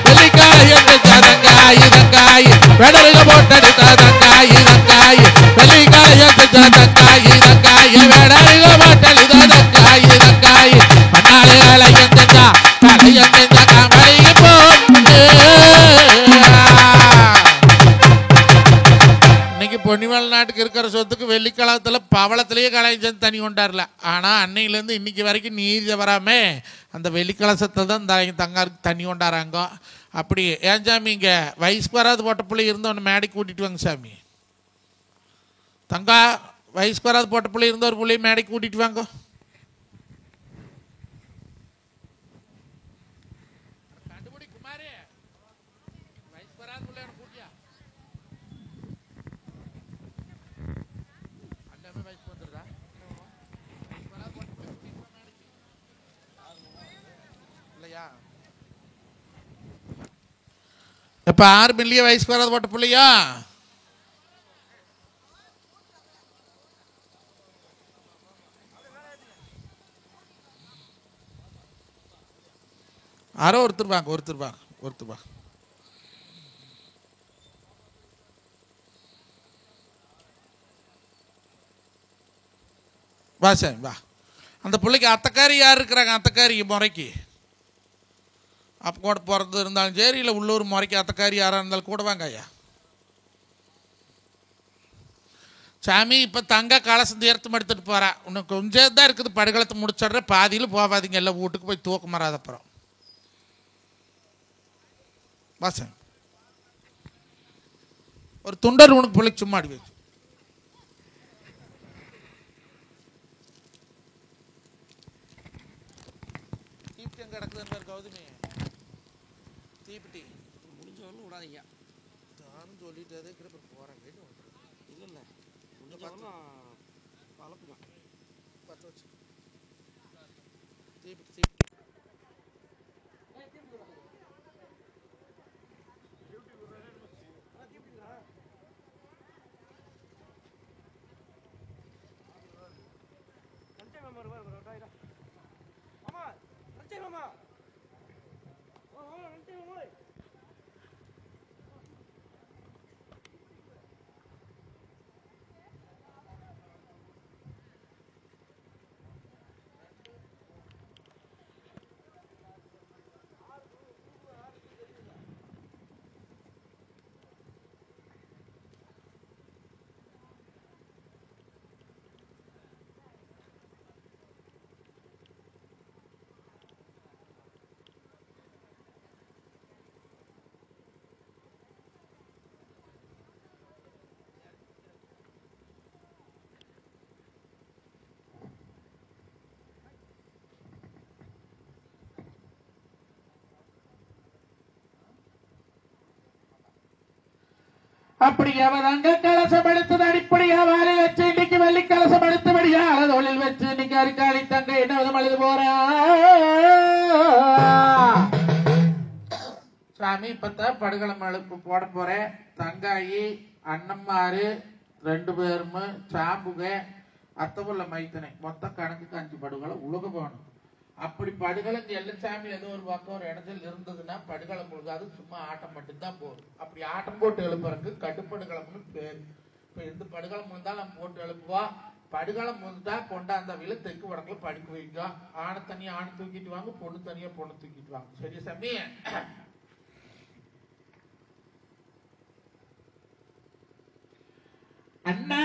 வெள்ளிக்காளையன் செஞ்சா தங்காயி தங்காயி வெடருக போட்டெடுத்தா தங்காயி தங்காயி வெள்ளிக்காளையன் செஞ்சா தங்காயி தங்காயி வெடருக போட்டெடுத்தா தங்காயி தங்காயி மண்ணாலே காளையன் செஞ்சா காளையன் செஞ்சா கபடிக்கு போகும். இன்னைக்கு பொன்னிமலை நாட்டுக்கு இருக்கிற சொத்துக்கு வெள்ளிக்காலத்தில் பவளத்திலேயே கலைஞன் தண்ணி கொண்டாடல. ஆனால் அன்னையிலேருந்து இன்னைக்கு வரைக்கும் நீதி வராம அந்த வெள்ளிக்கலசத்தை தான் தங்காருக்கு தண்ணி கொண்டாடுறாங்க. அப்படி ஏன் சாமி இங்கே வயசுக்கு வராது போட்ட பிள்ளை இருந்து ஒன்று மேடைக்கு கூட்டிகிட்டு வாங்க சாமி. தங்கா வயசுக்கு வராது போட்ட பிள்ளை இருந்த ஒரு பிள்ளையை மேடைக்கு கூட்டிகிட்டு வாங்க. இப்ப 6 மில்லியன் வயசுக்கு வராது போட்ட பிள்ளையா யாரோ ஒருத்தர் வாங்க வா சாமி வா. அந்த பிள்ளைக்கு அத்தைக்காரி யார் இருக்கிறாங்க? அத்தைக்காரி முறைக்கு அப்போ கூட பிறந்து இருந்தாலும் சரி இல்லை உள்ளூர் முறைக்கு அத்தைக்காரி யாராக இருந்தாலும் கூட வாங்க ஐயா. சாமி இப்போ தங்க கலசம் தீர்த்தம் எடுத்துகிட்டு போகிறேன். உனக்கு கொஞ்சம் தான் இருக்குது, படுகளத்தை முடிச்சிடுற பாதியில் போகாதீங்க, எல்லாம் வீட்டுக்கு போய் தூக்கம் வராத அப்புறம் வா சாமி. ஒரு துண்டர் உனக்கு பிள்ளைக்கு சும்மா அடி வச்சு கிடக்குது கௌதமி தீப்பிட்டி முடிஞ்சவொன்னு விடாதீங்க. நானும் சொல்லிட்டு அதே கிட்ட போகிறேன். இல்லை முடிஞ்சவொன்னு வளர்ப்புங்க பற்ற வச்சு தீப்பிட்டி அப்படியாக தங்க கலசம் எடுத்தது அடிப்படையா வாழை வச்சு இன்னைக்கு வெள்ளி கலசம் எடுத்தபடியா தொழில் வச்சு இன்னைக்கு அருக்காணி தங்க என்ன விதம் அழுது போறா சாமி. இப்பத்தான் படுகளம் அழுப்பு போட போறேன். தங்காயி அண்ணம்மாரு 2 பேரும் சாம்புக அத்தபுள்ள மைத்தனை மொத்தம் கணக்குக்கு 5 படுகளை உலக போகணும். அப்படி படுகளம் எல்லசாமி ஏதோ ஒரு பக்கம் ஒரு இடத்துல இருந்ததுன்னா படுகளம் பொழுது சும்மா ஆட்டம் மட்டும்தான் போகும். அப்படி ஆட்டம் போட்டு எழுப்புறதுக்கு கட்டுப்படுகளம்னு பேர். இப்போ எந்த படுகளம் இருந்தாலும் நம்ம போட்டு எழுப்புவோம். படுகாலம் வந்துட்டா கொண்டாந்த விழுத்துக்கு உடம்புல படுக்க வைங்க. ஆணை தனியா ஆணை தூக்கிட்டு வாங்க, பொண்ணு தனியா பொண்ணு தூக்கிட்டு வாங்க. சரியா சாமி? அண்ணா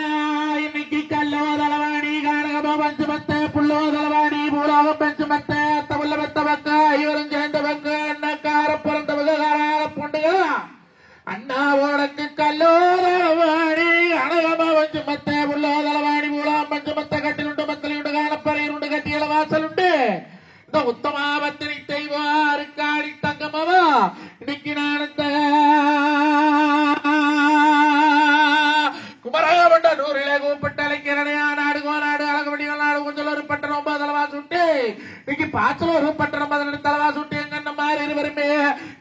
இன்னைக்கு கல்லோ தலவாணி காரகமோ பஞ்சமத்த புள்ளோ தலவாணி பூலோகம் பஞ்சமத்த தவள்ள பத்த பக்க ஐவரும் சேர்ந்தவங்க அண்ணக்கார பிறந்தவங்க காராக பொண்டுகளா. அண்ணா உனக்கு கல்லோ தலவாணி அழகமோ பஞ்சமத்த புள்ளோ தலவாணி பூலோகம் பஞ்சமத்த கட்டிலுண்டு மத்தலையுண்டு காணப்பறையுண்டு கட்டியல வாசல் உண்டு. இந்த உத்தமாபத்திரி தெய்வா அருக்காடி தங்கமாவா இன்னைக்கு நான் குமரகப்பட்ட நூறிலே கூப்பிட்டு அழைக்கிறனையா நாடு கோநாடு அழகுபடிகள் நாடு கொஞ்சம் ஒரு பட்டம் 9 தலைவாசு விட்டு இன்னைக்கு பாச்சல ஒரு பட்டம் 12 தலைவாசு விட்டு எங்க மாதிரி இருவருமே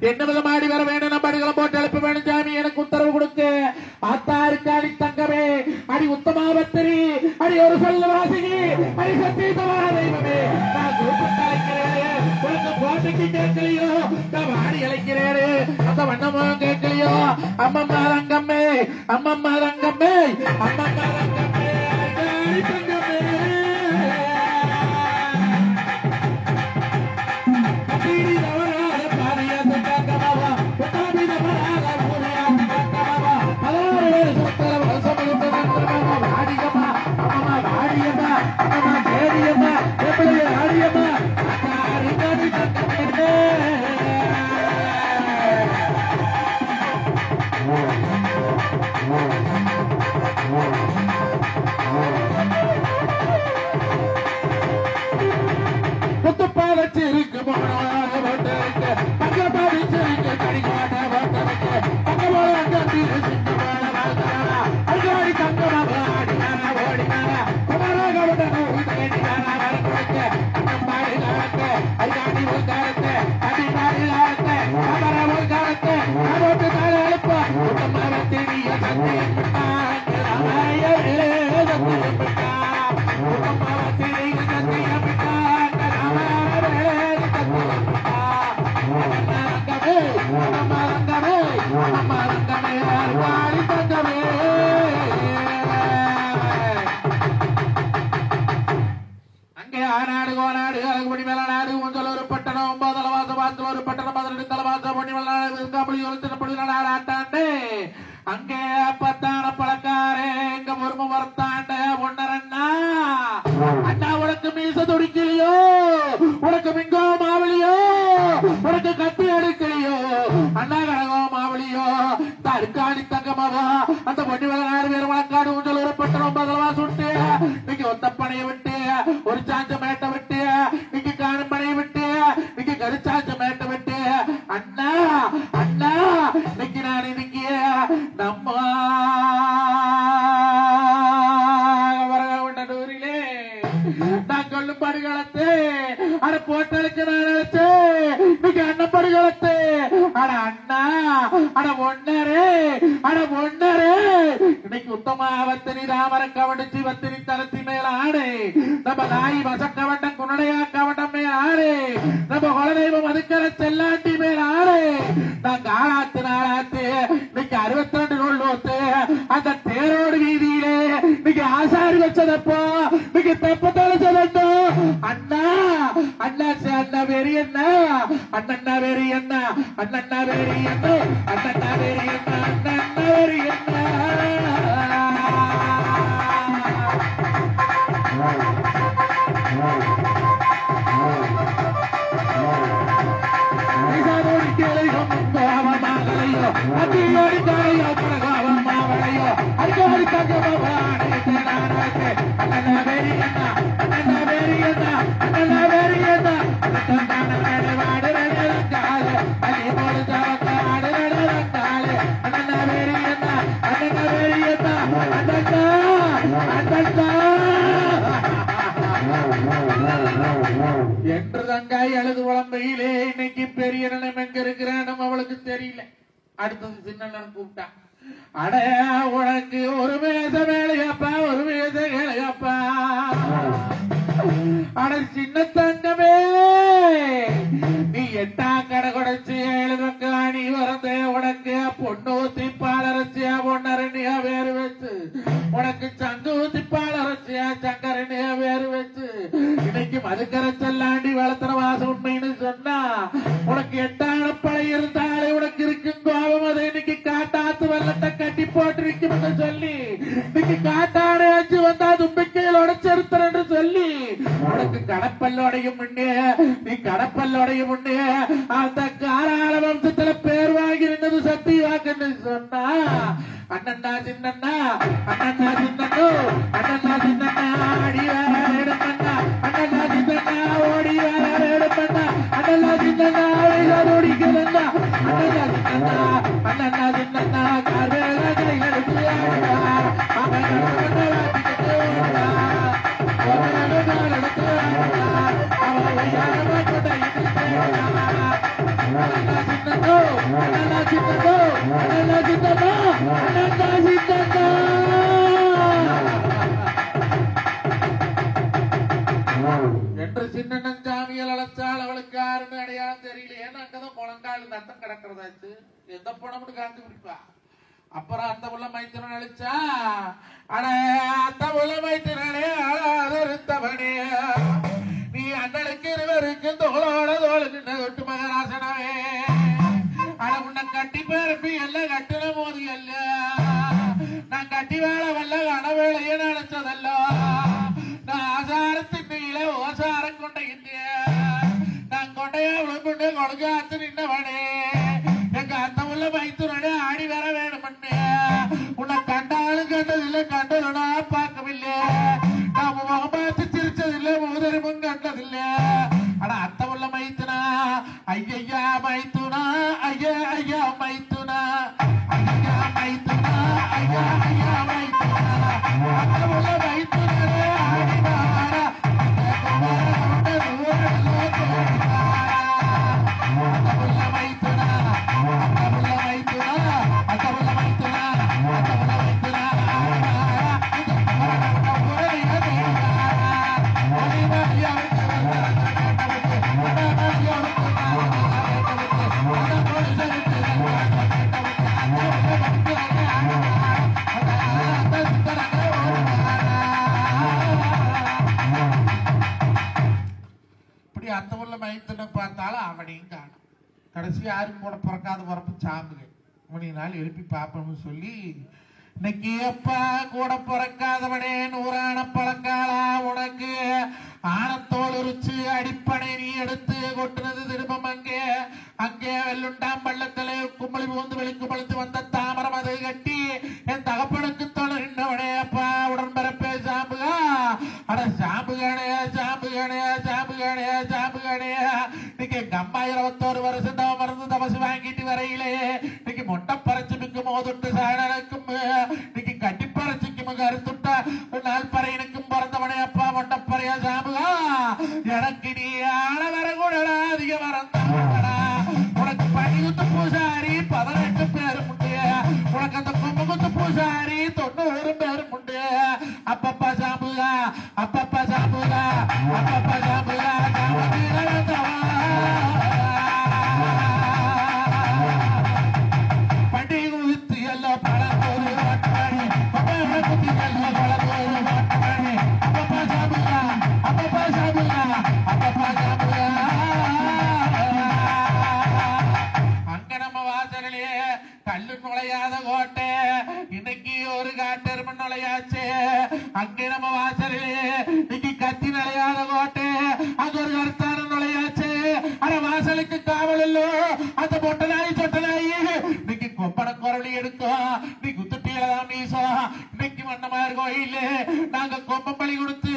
என்ன விதமாடி வர வேணும். நம்ம அடிகளை போட்டு எழுப்ப வேணும் சாமி, எனக்கு உத்தரவு கொடுக்க. ஆத்தாருக்கு அடி தங்கமே, அடி உத்தமாபத்திரி, அடி ஒரு சொல்ல வாசினி, அடி சத்தியமா தெய்வமே, நான் கூப்பிட்டு அழைக்கிறேன். உனக்கு போட்டிக்கு கேட்கலையோ, நான் வாடி அழைக்கிறேன். அந்த வண்ணமும் கேட்கலையோ, அம்மம்மா ரங்கம்மே, அம்மம்மா ரங்கம்மே, அம்மம்மா ரங்கம்மே, அடி தங்கமே. அங்கே ஆனாடு கோநாடு அழகுபடி மேலாடு கொஞ்சம் ஒரு பட்டணம் 9 தலைவாச வாசல் ஒரு பட்டணம் 12 தலைவாச பொண்ணி மேலாடு ஆட்டாண்டு. அங்கே பத்தான பழக்காரே எங்க முரும வரத்தாண்ட ஒன்னரண்ணா. அண்ணா உனக்கு மீச துடிக்கலையோ, உனக்கு மிங்கோ மாவளியோ, உனக்கு கத்தி எடுக்கலையோ, அண்ணா கடகோ மாவளியோ, தற்காணி தங்கமாவா அந்த பொண்ணி மேலாடு வேறு வழக்காடு கொஞ்சம் ஒரு பட்டணம் 9 தலைவாசு விட்டு நீங்க ஒத்தப்பனையை விட்டு ஒரு சாஞ்ச மேட்டை விட்டு நீங்க காணும் பனையை விட்டு நீங்க கருச்சாஞ்ச மேட்டை விட்டு அண்ணா அண்ணா இன்னைக்கு நான் இன்னைக்கு நம்ம வரகண்டூரிலே நான் சொல்லும் படுகளத்து அட போட்டலுக்கு நான் நினைச்சேன். இன்னைக்கு அண்ணன் படுகளத்து அட அண்ணா அட ஒன்னரே அட ஒன்னரே இன்னைக்கு உத்தமாவத்தினி ராமர கவனிச்சு வத்தினி தரத்தி மேல ஆடு நம்ம நாய் வசக்க வண்டம் குணடையா கவண்டம் மேல ஆடு நம்ம குலதெய்வம் மதுக்கர செல்லாண்டி மேல ஆடு நான் காலாத்து நாளாத்து இன்னைக்கு 62 நூல் நோத்து அந்த தேரோடு வீதியிலே இன்னைக்கு ஆசாரி வச்சதப்போ இன்னைக்கு தெப்ப தொலைச்சதோ அண்ணா அண்ணா அண்ணா வெறி என்ன அண்ணா வெறி என்ன அண்ணா வெறி என்ன அண்ணா வெறி என்ன அண்ணா வெறி என்ன. என்று தங்காய் அழுது குழம்பையிலே இன்னைக்கு பெரிய நிலம் எங்க இருக்கிறான்னு அவளுக்கு தெரியல. அடுத்தது சின்ன கூப்பிட்டா அட உனக்கு ஒரு மேச வேலையாப்பா ஒரு மேச வேலையாப்பா அட சின்ன தங்கமே நீ 8ஆம் கடை குடைச்சு 7 பக்காணி வரந்தே உனக்கு பொண்ணு ஊத்திப்பால் அரைச்சியா பொண்ணரண்டியா வேறு வச்சு உனக்கு சங்கு ஊத்திப்பால் அரைச்சியா மதுக்கரைச்சல்லாண்டி வளர்த்துற வாசம் உண்மைன்னு சொன்னா உனக்கு 8 ஆனப்பழை இருந்தாலே உனக்கு இருக்கும் கோபம். அதை இன்னைக்கு காட்டாத்து வெள்ளத்தை கட்டி போட்டிருக்கும் சொல்லி இன்னைக்கு காட்டாடையாச்சு வந்தா தும்பிக்கையில் உடைச்சிருத்தர் என்று சொல்லி உனக்கு கடப்பல்லோடையும் முன்னே நீ கடப்பல்லோடையும் முன்னே அந்த காராள வம்சத்துல பேர் வாங்கி நின்றது சக்தி வாக்குன்னு சொன்னா அண்ணன்னா சின்னண்ணா அண்ணன்னா சின்னண்ணோ அண்ணன்னா சின்னண்ணா அடி வேற வேடுமண்ணா அண்ணன்னா சின்னண்ணா ஓடி வேற வேடுமண்ணா அண்ணன்னா சின்னண்ணா ஓடிக்கிறண்ணா அண்ணன்னா சின்னண்ணா அண்ணன்னா சின்னண்ணா கார்வேல கை எடுத்து அவன் என்று சின்னண்ணன் சாமியால் அழைச்சால் அவளுக்கு யாருன்னு அடையாளம் தெரியல. ஏன்னா அங்கதான் முழங்கால் நட்டம் கிடக்கிறதாச்சு எந்த பணம்னு காத்து பிடிப்பா. அப்புறம் அந்த உள்ள மைத்திரன் அழிச்சா அட அந்த உள்ள மைத்திரனே அழாதவனே நீ அண்ணனுக்கு இருவருக்கு தோளோட தோள நின்று தொட்டு மகராசனவே அட உன்னை கட்டி பேரப்பி எல்லாம் கட்டின போது அல்ல நான் கட்டி வேலை வல்ல கனவேளையே நினைச்சதல்ல நான் ஆசாரத்தின் நீல ஓசாரம் கொண்ட நான் கொண்டையா விழுப்புண்டு கொடுக்காத்து நின்னவனே எங்க அந்த உள்ள மைத்துனே ஆடி வர வேணும்னு உன்னை கண்டாலும் கண்டதில்லை கண்டதுனா பார்க்கவில்லை நான் முகம் பார்த்து சிரிச்சதில்லை மூதரிமும் கண்டதில்லை. ஆனா அத்த உள்ள மைத்துனா ஐயா மைத்துனா ஐயா ஐயா மைத்துனா ஐயா மைத்துனா ஐயா ஐயா மைத்துனா அத்த உள்ள மைத்துனே ஆடி வாரா அந்த ஊர்ல மைத்தனை பார்த்தாலும் அவனையும் காணும். கடைசி யாரும் கூட பிறக்காத பிறப்பு சாம்புங்க மணி நாள் எழுப்பி பார்ப்போம்னு சொல்லி இன்னைக்கு அப்பா கூட பிறக்காதவனே 100 ஆன பழக்காலா உனக்கு ஆனத்தோல் உரிச்சு அடிப்படை நீ எடுத்து கொட்டுனது திரும்பம் அங்கே அங்கே வெள்ளுண்டாம் பள்ளத்திலே கும்பளி புகுந்து வெளிக்கும்பளித்து வந்த தாமரம் அதை கட்டி என் தகப்பனுக்கு தொடர்ந்தவனே அப்பா உடன்பரப்பே சாம்புகா அட சாம்புகானே சாம்புகானே சாம்புகானே சாம்புகானே இன்னைக்கு எங்க அம்மா 21 வருஷம் தவ மருந்து தவசு வாங்கிட்டு வரையிலே இன்னைக்கு மொட்டை பறைச்சுக்கு மோதுட்டு சாடனுக்கும் இன்னைக்கு கட்டி பறைச்சிக்கும் கருத்துட்ட நாள் பறையனுக்கும் பிறந்தவனே அப்பா மொட்டப்பறையா சாம்புகா எனக்கு நீ ஆள வர கூட அதிக வரந்தா உனக்கு பணிகுத்து பூசாரி 18 பேர் உண்டு உனக்கு அந்த கும்பகுத்து பூசாரி 90 பேர் உண்டு. அப்பப்பா சாம்புகா அப்பப்பா சாம்புகா அப்பப்பா சாம்புகா பண்டிகை குதித்து எல்லாம் பழத்தோடு மாட்டானே குத்தி எல்லாம் பழத்தோடு மாட்டானே அப்பப்பா சாம்புகா அப்பப்பா சாம்புகா அப்பப்பா சாம்புகா. அங்க நம்ம வாசலிலே கல்லு நுழையாத கோட்டை இன்னைக்கு ஒரு காட்டெரும நுழையாச்சு. அங்கே நம்ம வாசலிலே இன்னைக்கு கத்தி நுழையாத கோட்டை அங்க ஒரு கருத்தான நுழையாச்சு. ஆனா வாசலுக்கு காவல் இல்லோ அந்த பொட்ட நாய் சொட்ட நாய் இன்னைக்கு கொப்பன குரவழி எடுக்கும் நீ குத்துட்டியில்தான் மீசோ. இன்னைக்கு மன்னமார் கோயில் நாங்க கொப்பம் பலி கொடுத்து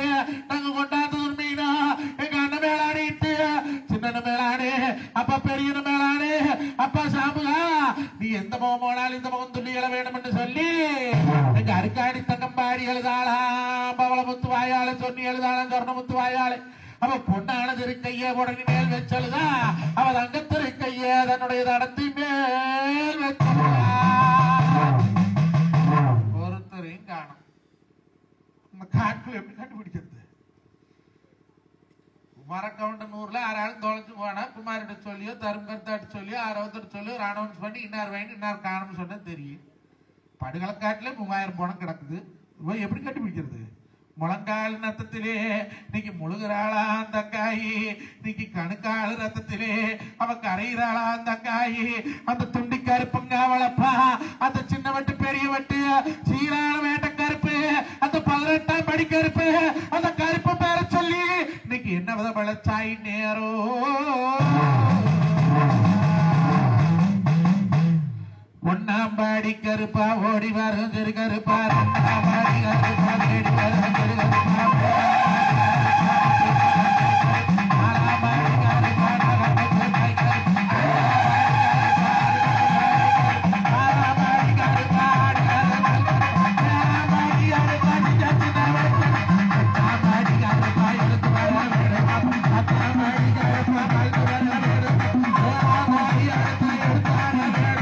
நாங்க கொண்டாந்து மீனா எங்க அண்ணன் மேலாடிட்டு சின்ன மேலாடு அப்பா பெரிய மேலாடு அப்பா சாம்புகா நீ எந்த முகம் போனாலும் இந்த முகம் துள்ளி எழ வேண்டும் என்று சொல்லி எங்க அருக்காடி தங்கம்பாடி எழுதாளாம் பவளமுத்து வாயாள சொன்னி எழுதாளாம் சொர்ணமுத்து வாயாளு அவ பொண்ணானது இருக்கைய உடனே மேல் வச்சழுதா அவ தங்கத்து இருக்கைய தன்னுடைய தடத்தை மேல் வச்சா ஒருத்தரையும் காணும். நம்ம காட்டுக்குள்ள எப்படி கண்டுபிடிக்கிறது? மரக்கவுண்டனூர்ல 6 ஆள் தொலைச்சு போனா குமாரிட்ட சொல்லியோ தருமகர்த்தாட்டு சொல்லியோ 60 சொல்லியோ அனௌன்ஸ் பண்ணி இன்னார் வாங்கி இன்னார் காணும்னு சொன்னா தெரியும். படுகளக்காட்டுல 3000 பணம் கிடக்குது. எப்படி கண்டுபிடிக்கிறது? முழங்கால் ரத்தத்திலே இன்னைக்கு முழுகிறாளா அந்த காயி, இன்னைக்கு கணுக்கால் ரத்தத்திலே அவ கரையிறாளா அந்த காயி. அந்த துண்டி கருப்புங்க அவளப்பா, அந்த சின்ன வட்டு பெரிய வட்டு சீரான வேட்ட கருப்பு, அந்த 18ஆம் படி கருப்பு, அந்த கருப்பு பேர சொல்லி இன்னைக்கு என்ன வித பழச்சாய் நேரோ. ஒன்னாம்பாடி கருப்பா ஓடி வரும் திரு கருப்பா, ரெண்டாம்பாடி கருப்பா தேடி வரும் திரு கருப்பா, நாலாம்பாடி கருப்பா நகரத்தை கருப்பா, ஆறாம்பாடி கருப்பா ஏழாம்பாடி கருப்பா எட்டாம்பாடி கருப்பா எடுத்து வர வேண்டும், 10ஆம்பாடி கருப்பா கல்வி வர வேண்டும், 7ஆம்பாடி அடுத்த எடுத்து வர வேண்டும்.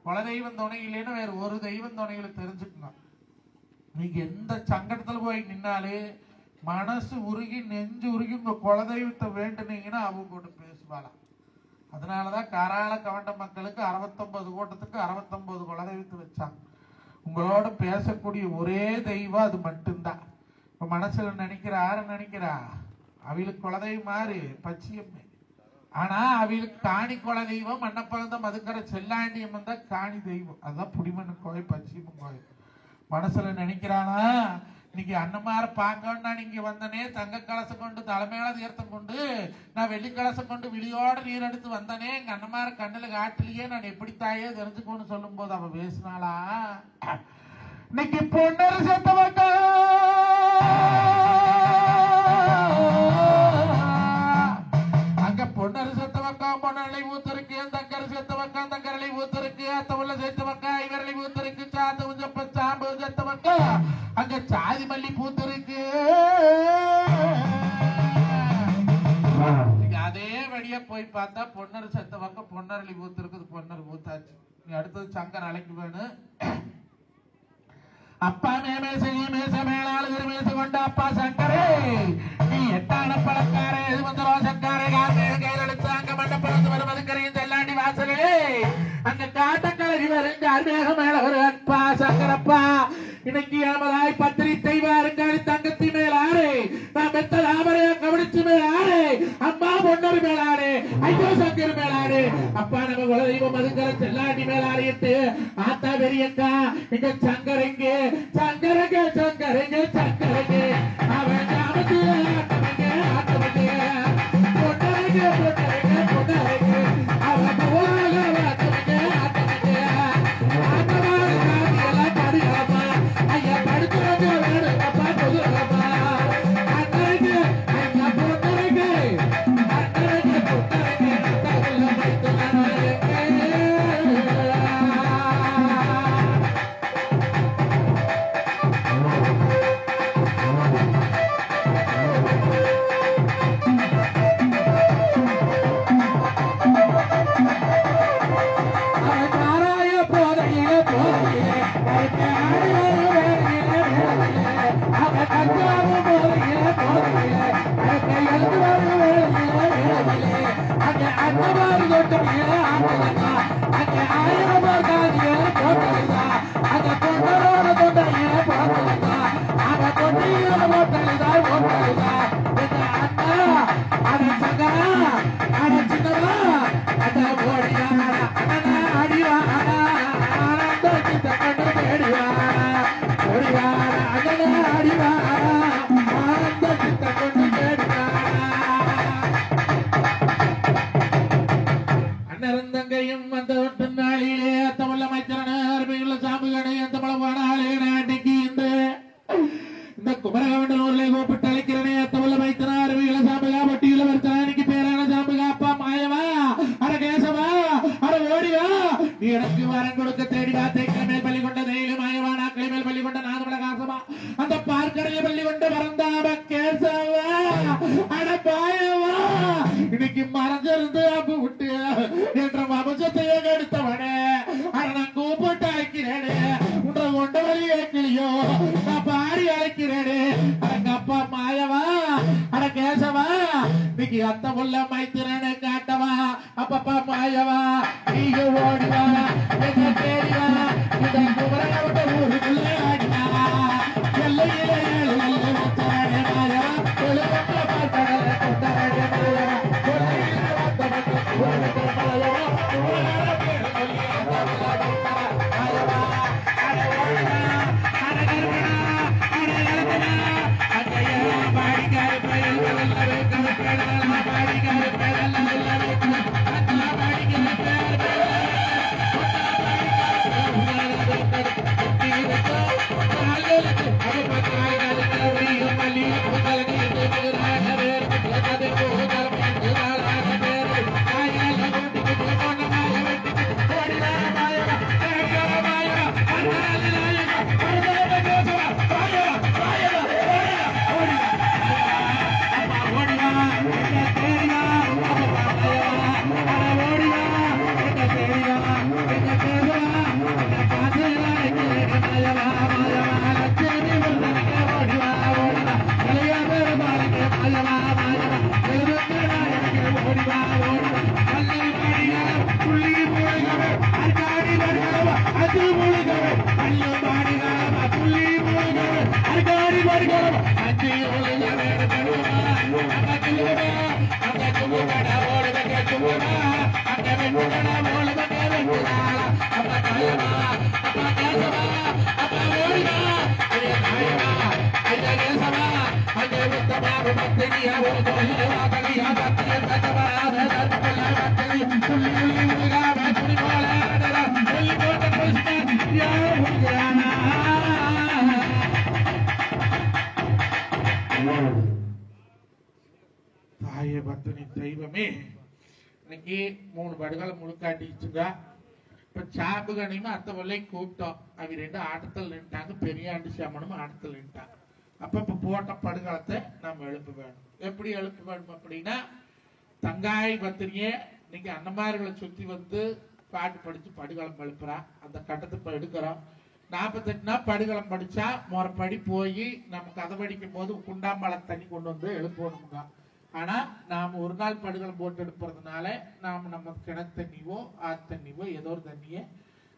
குலதெய்வம் துணை இல்லைன்னா வேற ஒரு தெய்வம் துணைகளை தெரிஞ்சுக்கணும். நீங்க எந்த சங்கடத்துல போய் நின்னாலே மனசு உருகி நெஞ்சு உருகி உங்க குலதெய்வத்தை வேண்டுனீங்கன்னா அவங்க கூட பேசுவாளாம். அதனாலதான் காராள கவண்ட மக்களுக்கு 69 கூட்டத்துக்கு 69 குலதெய்வத்தை வச்சாங்க. உங்களோட பேசக்கூடிய ஒரே தெய்வம் அது மட்டும்தான். இப்ப மனசுல நினைக்கிறா அவளுக்கு குலதெய்வம் மாறு பச்சியம்மே, ஆனா அவளுக்கு காணி குலதெய்வம் மண்ணப்பழந்த மதுக்கரை செல்லாண்டியம் தான் காணி தெய்வம். அதுதான் புடிமண்ணு கோயில் பச்சியம்மன் கோயில். மனசுல நினைக்கிறானா இன்னைக்கு அன்னமார பார்க்கணும்னா நீங்க வந்தனே தங்க கலசம் கொண்டு தலைமையில தீர்த்தம் கொண்டு நான் வெள்ளி கலசம் கொண்டு விழியோட நீர் எடுத்து வந்தனே எங்க அன்னமார கண்ணுல காட்டிலேயே நான் எப்படி தாயே தெரிஞ்சுக்கோன்னு சொல்லும் போது அவ பேசினாளா, இன்னைக்கு பொண்ணு சேர்த்தவங்க அங்க பொண்ணரு சேர்த்த வக்கம் பொண்ணலை ஊத்திருக்கு, தங்கரை சேர்த்த வக்கம் தங்கரலை ஊத்திருக்கு, அத்தவுள்ள சேர்த்த வக்கம் இவரலை ஊத்திருக்கு, சாந்த உஞ்சப்ப சாம்பு சேர்த்த வக்கம் அங்க சாதி மல்லி பூத்திருக்கு. அதே வழியா போய் பார்த்தா பொன்னரு சேர்த்த வக்கம் பொன்னரளி ஊத்திருக்கு, பொன்னரு ஊத்தாச்சு. நீ அடுத்தது சங்கர் அழைக்கு வேணும். அப்பா மேமேச மேலாளு திருமேச கொண்ட அப்பா சங்கரே நீ எட்டான பழக்காரே இது வந்துரோ சங்கரே கையில் எடுத்து அங்க மண்டபம் வருவதுக்கரையும் செல்லாண்டி வாசலே அங்க காட்டக்கழகி வருங்க அருமேக மேல ஒரு அப்பா சங்கரப்பா இன்னைக்கு ஏமதாய் பத்திரி தெய்வாருங்காடி தங்கத்தி மேலாரு நான் மெத்த தாமரையா கவனிச்சு மேலாரு அம்மா பொன்னரு மேலாரு ஐயோ சங்கர் மேலாரு அப்பா நம்ம குலதெய்வம் மதுக்கரை செல்லாண்டி மேலாரிட்டு ஆத்தா பெரியக்கா இங்க சங்கரங்க சங்கரங்க சங்கரங்க சங்கரங்க அவன் கிராமத்து ஆட்டவங்க ஆட்டவங்க பொன்னருங்க பொன்னருங்க பொன்னருங்க அவன் போராக ஆட்டவங்க ஆட்டவங்க ஆட்டவாறு காதி எல்லாம் பாடுகளப்பா ஐயா படுத்துறங்க வேணுங்கப்பா பொதுவப்பா அண்ணருங்க ஐயா பொன்னருங்க அண்ணருங்க பொன்னருங்க தகவல வைத்துள்ளானே அட பாயவா இன்னைக்கு மறைஞ்சிருந்து அம்பு விட்டு என்ற வம்சத்தையே கெடுத்தவனே அட நான் கூப்பிட்டு அழைக்கிறேனே உன்ற கொண்ட வழி கிளியோ நான் பாடி அழைக்கிறேனே அடங்க அப்பா மாயவா அட கேசவா இன்னைக்கு அத்த முள்ள மைத்திரனை காட்டவா அப்பப்பா மாயவா நீங்க ஓடிவா என்ன தேடிவா இந்த குமரகவட்ட ஊருக்குள்ள ஆடினா எல்லையில ஏழு நல்ல வச்சானே மாயவா எழுபத்த பார்த்தடல கொண்டாடே மாயவா கொல்லையில வந்தவட்ட ஊருக்குள்ள மாயவா குமரகவட்ட பேரு சொல்லி அந்த மாயவா அட ஓடிவா அட கருமனா அட இளமனா அங்கையா பாடிக்கார பயல் நல்லவே கருப்பேடல பாடிக்கார பயல் நல்லவே அத்தா பாடிக்கார பயல் தாயே பத்தினி தெய்வமே இன்னைக்கு 3 படுகளை முழுக்காட்டிச்சுங்க. இப்ப சாம்பு கணியுமே அத்த வல்லையும் கூப்பிட்டோம். அவங்க 2 ஆட்டத்தில் நின்ட்டாங்க. பெரியாண்டு சாமனும் ஆட்டத்தில் நின்ட்டாங்க. அப்ப இப்ப போட்ட படுகளத்தை நம்ம எழுப்ப வேணும். எப்படி எழுப்ப வேணும் அப்படின்னா தங்காய் பத்திரியே இன்னைக்கு அண்ணமார்களை சுத்தி வந்து பாட்டு படிச்சு படுகளம் எழுப்புறா. அந்த கட்டத்தை இப்ப எடுக்கிறோம். 48 நாள் படுகளம் படிச்சா முறைப்படி போய் நம்ம கதை படிக்கும் போது குண்டாம்பழ தண்ணி கொண்டு வந்து எழுப்பணுங்க. ஆனா நாம ஒரு நாள் படுகளம் போட்டு எடுப்பதுனால நாம நம்ம கிணத்து தண்ணிவோ ஆத்து தண்ணிவோ ஏதோ ஒரு தண்ணிய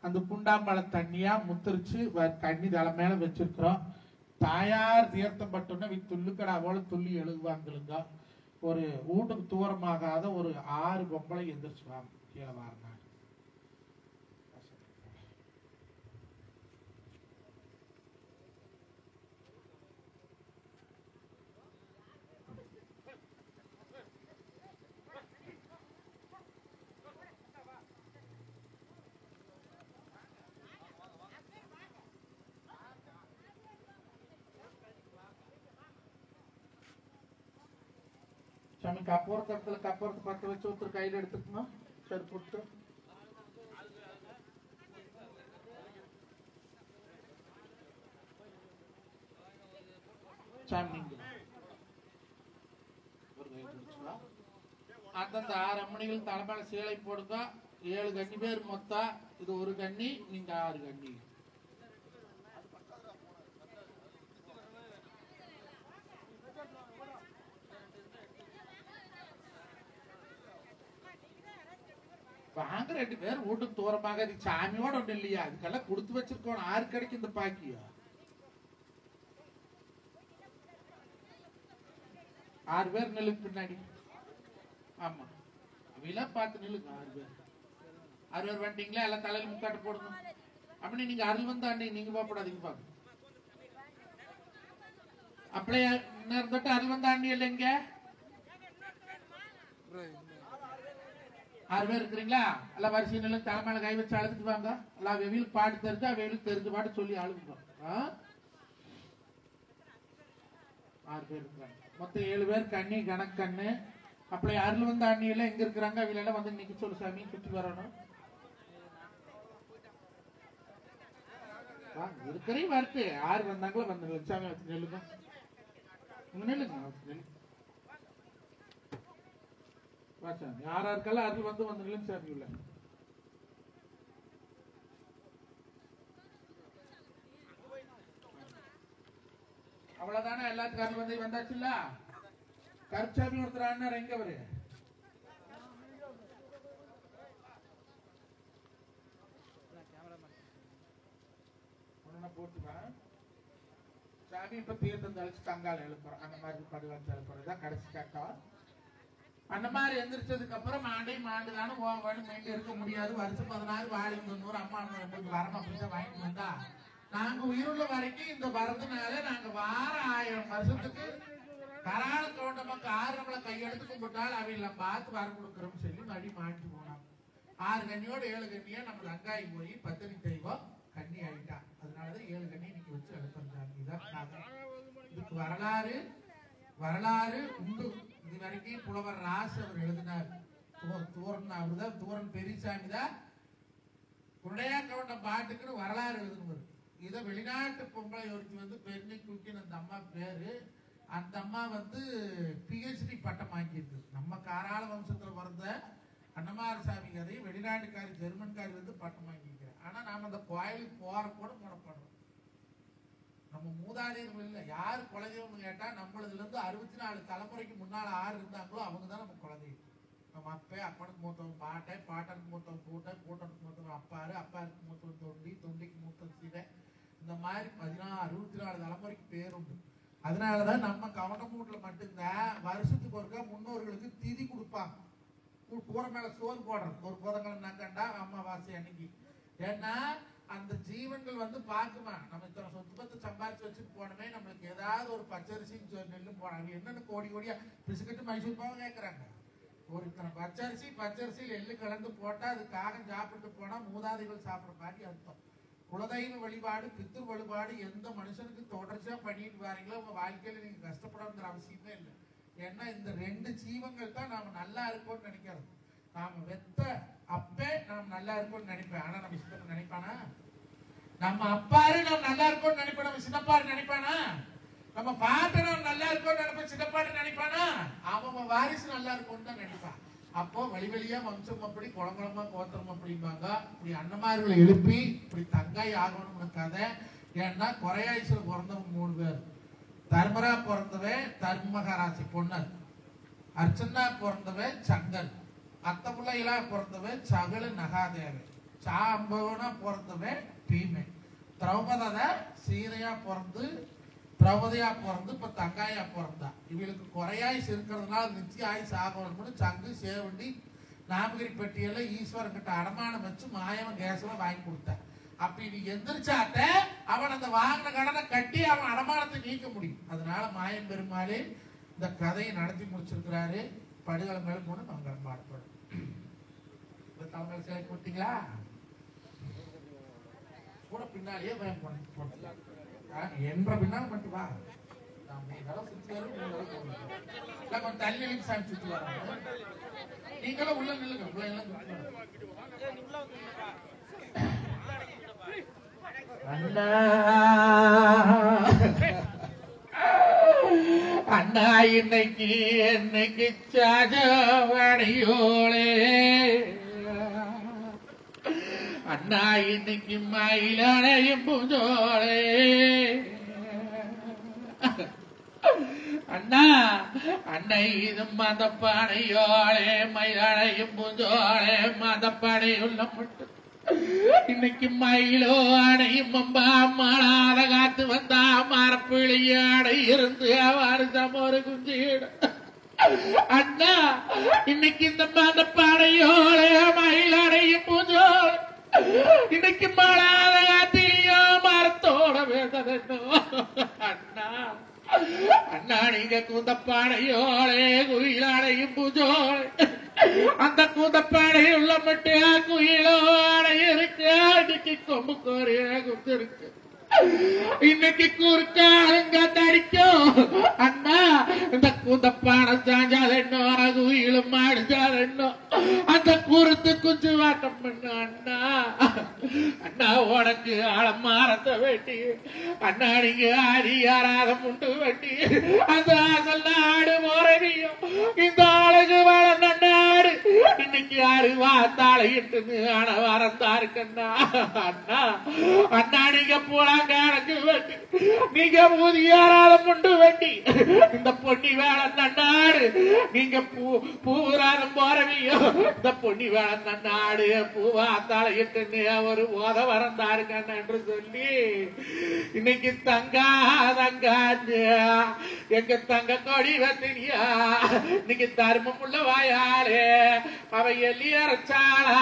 அந்த குண்டாம்பழ தண்ணியா முத்திரிச்சு கண்ணி தலை மேல வச்சிருக்கிறோம். தாயார் தீர்த்தம் பட்டோன்னா துள்ளுக்கடா போல துள்ளி எழுதுவாங்களுங்க. ஒரு வீட்டுக்கு தூரமாகாத ஒரு 6 பொம்பளை எந்திரிச்சுவாங்க. கீழே வாருங்க. சாமி கப்போரத்துல கப்போரத்தை 10 வச்சு ஒருத்தர் கையில எடுத்துக்கணும். சரி போட்டு சாமி அந்தந்த 6 அம்மணிகள் தலைமையில சேலை போடுங்க. 7 கன்னி பேர் மொத்தம். இது ஒரு கன்னி, நீங்க 6 கன்னி. வாங்க 2 பேர் வீட்டுக்கு தூரமாக. சாமியோட ஒண்ணு இல்லையா? அதுக்கெல்லாம் கொடுத்து வச்சிருக்கோம். 6 கிடைக்கும் இந்த பாக்கியா. 6 பேர் நெல்லுக்கு பின்னாடி. ஆமா அவையெல்லாம் பார்த்து நெல்லுங்க. 6 பேர் வந்துட்டீங்களா? எல்லாம் தலையில முக்காட்டு போடுங்க. அப்படி நீங்க அருள் வந்தாண்டி நீங்க போகப்படாதீங்க. பாக்க அப்படியே இருந்துட்டு அருள் வந்தாண்டி இல்லைங்க. 6 பேர் இருக்கிறீங்களா? எல்லாம் வரிசை நிலம் தலைமையில கை வச்சு அழுதுட்டு வாங்க. எல்லாம் வெவிலுக்கு பாட்டு தெரிஞ்சா வெவிலுக்கு தெரிஞ்ச பாட்டு சொல்லி அழுதுங்க. 6 பேர் இருக்கிறாங்க. மொத்தம் 7 பேர் கண்ணி கணக்கண்ணு. அப்படி அருள் வந்த அண்ணி எல்லாம் எங்க இருக்கிறாங்க? அவங்க எல்லாம் வந்து நிக்க சொல்லு சாமி. சுற்றி வரணும். இருக்கிறே வரட்டு. 6 வந்தாங்களோ வந்து சாமி வச்சு நெல்லுங்க. நெல்லுங்க யாரா இருக்காலும் அது வந்துடும் சாமி உள்ள. அவ்வளவுதானே எல்லாத்துக்கும் வந்து வந்தாச்சுல்ல. கருச்சாமி ஒருத்தர் அண்ணர் எங்க அவரு போட்டுப்பா சாமி. இப்ப தீர்த்தம் தெளிச்சு கங்கால எழுப்புறோம். அந்த மாதிரி படுவாங்க எழுப்புறதுதான் கடைசி கட்டம். அந்த மாதிரி எந்திரிச்சதுக்கு அப்புறம் மாண்டுதானே வேணும் மெயின்ல இருக்க முடியாது. வருஷம் 16 வாழை 90 அம்மா உங்களுக்கு வரமா அப்படிதான் வாங்கிட்டு வந்தா நாங்க உயிருள்ள வரைக்கும் இந்த வரதுனால நாங்க வார 1000 வருஷத்துக்கு கராள கவுண்டமாக்கு 6 நம்மளை கையெடுத்து கும்பிட்டால் அவையில பார்த்து வர கொடுக்குறோம்னு சொல்லி மடி மாட்டி போனோம். 6 கண்ணியோட 7 கண்ணியா நம்ம அங்காயி போய் பத்தினி தெய்வம் கண்ணி ஆயிட்டா. அதனாலதான் 7 கண்ணி இன்னைக்கு வச்சு எழுப்புறாங்க. இதான் இதுக்கு வரலாறு உண்டு. இது வரைக்கும் புலவர் ராசு அவர் எழுதினார். தூரன் அவருதான் தூரன் பெரியசாமி தான் குடையா கவுண்ட பாட்டுக்குன்னு வரலாறு எழுதுனவர். இதை வெளிநாட்டு பொம்பளை ஒருத்தி வந்து பெருமை குக்கின்னு அந்த அம்மா பேரு. அந்த அம்மா வந்து பிஹெச்டி பட்டம் வாங்கியிருக்கு. நம்ம காராள வம்சத்துல வந்த அன்னமாரசாமி கதை வெளிநாட்டுக்காரி ஜெர்மன்காரி வந்து பட்டம் வாங்கிக்கிறேன். ஆனா நாம அந்த கோயிலுக்கு போற கூட முடப்படும். நம்ம மூதாதையர்கள் இல்லை. யாரு குலதெய்வம்னு கேட்டா நம்மளதுல இருந்து 64 தலைமுறைக்கு முன்னால யாரு இருந்தாங்களோ அவங்க தான் நம்ம குலதெய்வம். நம்ம அப்பனுக்கு மூத்தவன் பாட்டை, பாட்டனுக்கு மூத்தவன் கூட்டை, கூட்டனுக்கு மூத்தவன் அப்பாருக்கு மூத்தவன் தொண்டிக்கு மூத்தவன் சீதை. இந்த மாதிரி 64 தலைமுறைக்கு பேர் உண்டு. அதனாலதான் நம்ம கவனமூட்டுல மட்டும்தான் வருஷத்துக்கு ஒருக்கா முன்னோர்களுக்கு திதி கொடுப்பாங்க. கூரை மேல சோறு போடுறது ஒரு புதன்கிழமை நக்கண்டா அம்மாவாசை அன்னைக்கு. ஏன்னா அந்த ஜீவன்கள் வந்து பாக்குமா நம்ம இத்தனை சொத்து பத்து சம்பாதிச்சு வச்சுட்டு போனமே நம்மளுக்கு ஏதாவது ஒரு பச்சரிசி நெல்லு போனாங்க. என்னன்னு கோடியா பிசுக்கட்டு மைசூர் பாவம் கேட்கறாங்க. ஒரு இத்தனை பச்சரிசியில் எள்ளு கலந்து போட்டா அது காகம் சாப்பிட்டு போனா மூதாதைகள் சாப்பிட்ற மாதிரி அர்த்தம். குலதெய்வ வழிபாடு பித்ரு வழிபாடு எந்த மனுஷனுக்கு தொடர்ச்சியா பண்ணிட்டு வாரீங்களோ உங்க வாழ்க்கையில நீங்க கஷ்டப்படணுங்கிற அவசியமே இல்லை. ஏன்னா இந்த 2 ஜீவங்கள் தான் நாம நல்லா இருக்கோம்னு நினைக்கிறது. நாம வெத்த அப்பே நாம் நல்லா இருக்கோம்னு நினைப்பேன். ஆனா நம்ம சித்தப்பா நினைப்பானா? நம்ம அப்பாரு நாம் நல்லா இருக்கோம்னு நினைப்போம். நம்ம சின்னப்பாரு நினைப்பானா? நம்ம பாட்டு நாம் நல்லா இருக்கோம்னு நினைப்போம். சின்னப்பாட்டு நினைப்பானா? அவன் வாரிசு நல்லா இருக்கும்னு தான் நினைப்பான். அப்போ வழிவழியா வம்சம் அப்படி குளங்குளமா கோத்திரம் அப்படிம்பாங்க. இப்படி அண்ணமார்களை எழுப்பி இப்படி தங்காய் ஆகணும்னு கதை. ஏன்னா கொரையாய்ஸ்ல பிறந்தவங்க 3 பேர். தர்மரா பிறந்தவன் தர்மகராசி பொன்னர், அர்ச்சனா பிறந்தவன் சங்கன், அத்த பிள்ளைகளா பிறந்தவன் சகல நகாதேவன், சாம்பவனா பிறந்தவன் பீமை, திரௌபதா சீதையா பிறந்து திரௌபதியா பிறந்து இப்ப தங்காயா பிறந்தா. இவளுக்கு குறையாய்ஸ் இருக்கிறதுனால நித்திய ஆயுஸ் ஆகணும்னு சங்கு சேவண்டி நாமகிரி பெட்டியில ஈஸ்வரன் கிட்ட அடமானம் வச்சு மாயவன் கேசவன் வாங்கி கொடுத்தான். அப்ப இனி எந்திரிச்சாட்ட அவன் அந்த வாங்கின கடனை கட்டி அவன் அடமானத்தை நீக்க முடியும். அதனால மாயம் பெருமாளே இந்த கதையை நடத்தி முடிச்சிருக்கிறாரு. படுகளம் மேலும் போன மங்களம் பாடப்படும். தலைமையில் சிலை போட்டீங்களா கூட பின்னாலேயே என்ற பின்னால் மட்டும் வா. கொஞ்சம் தள்ளி சாமி சுத்தி வர நீங்களும் உள்ள நில்லுங்க. உள்ள எல்லாம் அண்ணா அண்ணா இன்னைக்கு சாஜவடையோளே அண்ணா இன்னைக்கு மயிலடையும் பூஞ்சோளே அண்ணா அன்னை இது மதப்படையோளே மயிலடையும் பூஞ்சோளே மதப்படையுள்ள மட்டும் இன்னைக்கு மயிலோ அடையும் அம்பா மாளாத காத்து வந்தா மரப்பிளியாடை இருந்து வருஷம் ஒரு குஞ்சிட அண்ணா இன்னைக்கு இந்த மதப்படையோளே மயிலடையும் பூஞ்சோளே இன்னைக்கு மாளாத காத்திலையோ மரத்தோட வேதனோ அண்ணா அண்ணா நீங்க கூந்தப்பாடையோளே குயிலாடையும் பூஜோளே அந்த கூந்தப்பாடை உள்ள மட்டும் குயிலோ அடை இருக்கு. இன்னைக்கு கொம்பு கோரிய குத்து இருக்கு. இன்னைக்கு குறுக்காலுங்க தடிக்கும் அண்ணா இந்த கூந்தப்பாடை சாஞ்சாதென்னோ குயிலும் அடிச்சாதென்னோ அந்த குறுத்து குஞ்சு வாட்டம் பண்ண அண்ணா அண்ணா உனக்கு ஆழமாரத்தை வெட்டி அண்ணா நீங்க ஆரியாராத முண்டு வெட்டி அந்த அசல் நாடு முறையும் இந்த ஆளுக்கு வளர்ந்த தாளையிட்டு வரந்தாரு கண்ணா. அண்ணா அண்ணா நீங்க போலாங்க எனக்கு வேண்டி, நீங்க ஊதியாரால முண்டு வேண்டி இந்த பொன்னி வேலை நன்னாடு, நீங்க பூராலும் போறவியோ இந்த பொன்னி வேலை நன்னாடு பூவா தாளையிட்டு ஒரு போத வரந்தாரு கண்ணா என்று சொல்லி இன்னைக்கு தங்கா தங்காஞ்சு எங்க தங்க கொடி வத்தினியா இன்னைக்கு தர்மம் உள்ள வாயாளே அவ எல்லி அரைச்சாளா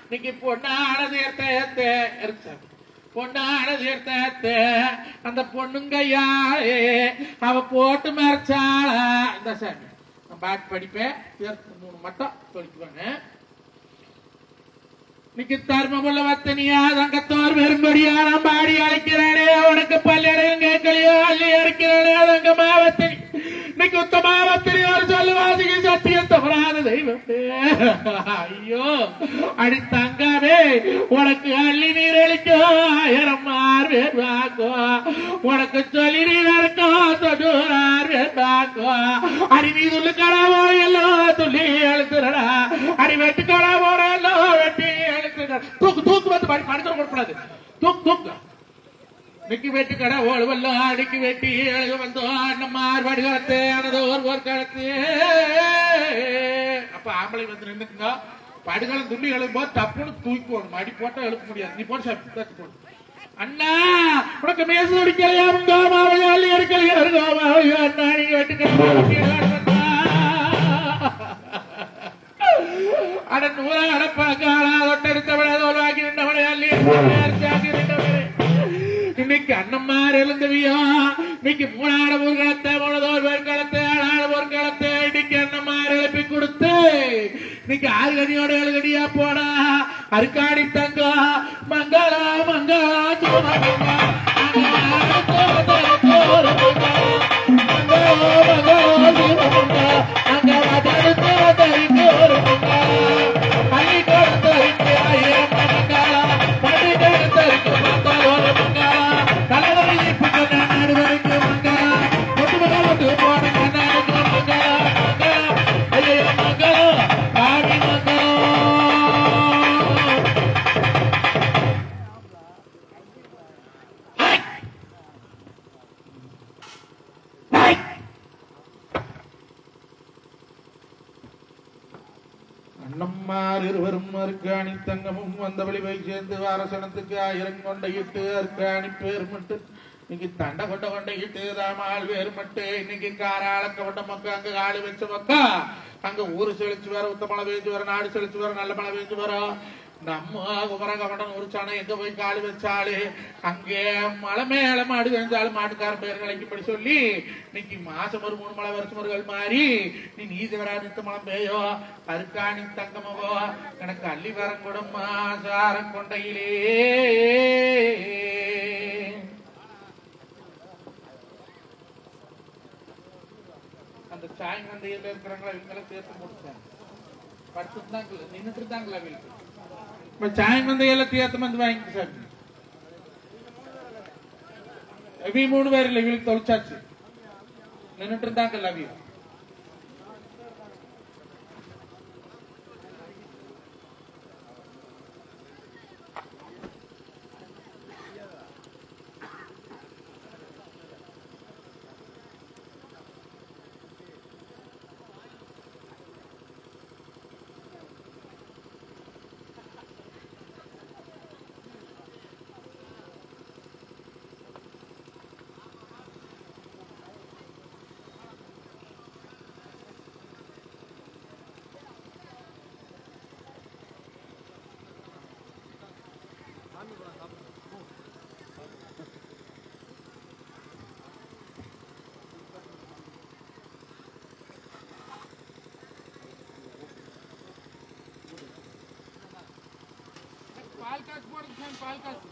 இன்னைக்கு பொண்ணான தீர்த்த பொண்ணான தீர்த்த அந்த பொண்ணுங்கையாளே அவ போட்டு மறைச்சாளா. இந்த சாமி நான் பாட்டு படிப்பேன், 3 மட்டும் சொல்லிக்குவாங்க. இன்னைக்கு தர்மமுள்ள வத்தனியா தங்கத்தோர் பெரும்படியா நான் பாடி அழைக்கிறானே உனக்கு பல்லடையும் கேட்கலையோ அள்ளி அழைக்கிறானே தங்க மாவத்தனி இன்னைக்கு உத்தமாவத்தனி ஒரு சொல்லுவாதிக்கு சத்தியம் தவறாத தெய்வம். ஐயோ அடி தங்காவே உனக்கு அள்ளி நீர் அளிக்கும் 1000 பேர் வாக்கும், உனக்கு சொல்லி நீர் அறுக்கும் 90 பேர் வாக்கும். அடி நீ துள்ளு கடா போற எல்லாம் துள்ளி எழுத்துறடா, அடி வெட்டு கடா போற எல்லாம் வெட்டி தூக்கு தூக்கு வந்து படுத்து கொடுக்கூடாது. தூக்கு தூக்கு இன்னைக்கு வெட்டி கடை ஓடுவெல்லாம் அடிக்கு வெட்டி எழுத வந்தோம் நம்ம ஆர்பாடு காலத்து ஆனது ஒரு காலத்து. அப்ப ஆம்பளை வந்து நின்றுக்குங்க, படுகாலம் துள்ளி எழுதும்போது தப்புன்னு தூக்கிக்கணும், அடி போட்டா எழுக்க முடியாது. நீ போட்டு தட்டு போடு. அண்ணா உனக்கு மேசு அடிக்கலையா மாவையாளி அடிக்கலையா மாவையா அண்ணா நீங்க வெட்டுக்க அட நூறா அடப்பாக்காளா தொட்டெடுத்தவளை தோல்வாக்கி நின்றவளை அள்ளி இன்னைக்கு அண்ணம்மார் எழுந்தவியோ இன்னைக்கு 3 ஊர்களத்தை 3 பேர்களத்தை 6 ஊர்களத்தை இன்னைக்கு அண்ணம்மார் எழுப்பி கொடுத்து இன்னைக்கு 6 கடியோட 7 கடியா போனா அருக்காடி தங்கம் மங்களா மங்களா அண்ணம்மார் இருவரும் அருக்காணி தங்கமும் வந்தவழி போய் சேர்ந்து அரசனத்துக்கு 1000 கொண்டையிட்டு அருக்காணி பேர் மட்டும் இன்னைக்கு தண்டை கொண்டையிட்டு ராமாள் பேர் மட்டும் இன்னைக்கு காராளக்க கொண்ட மக்கள் அங்க காடு வச்ச மக்கா அங்க ஊரு செழிச்சு வர உத்த மழை பெய்ஞ்சு வர நாடு செழிச்சு வர நல்ல மழை பெய்ஞ்சு வரும். நம்ம குமரகமண்டன் உரிச்சான எங்க போய் காடு வச்சாலு அங்கே மலை மேல மாடு தெரிஞ்சாலும் மாட்டுக்காரன் பேர் கலைக்கும்படி சொல்லி இன்னைக்கு மாசம் ஒரு 3 மழை வருஷம் ஒரு மாறி நீ நீதி வரா நித்த மழை பெய்யோ அருக்காணி தங்கமவோ எனக்கு அள்ளி வரம் கொடுமா சாரம் கொண்டையிலே. அந்த சாய் மந்தையில இருக்கிறவங்களா இவங்களாம் சேர்த்து முடிச்சாங்க, படுத்துட்டு தான் நின்றுட்டு இருந்தாங்களா வீட்டுக்கு. இப்ப சாய் மந்தையில தீர்த்தம் வந்து வாங்கிட்டு சார் 3 பேர் இல்லை இவளுக்கு தொலைச்சாச்சு நின்றுட்டு இருந்தாங்க லவியும். பால் காசு போடுங்க, பால் காசு.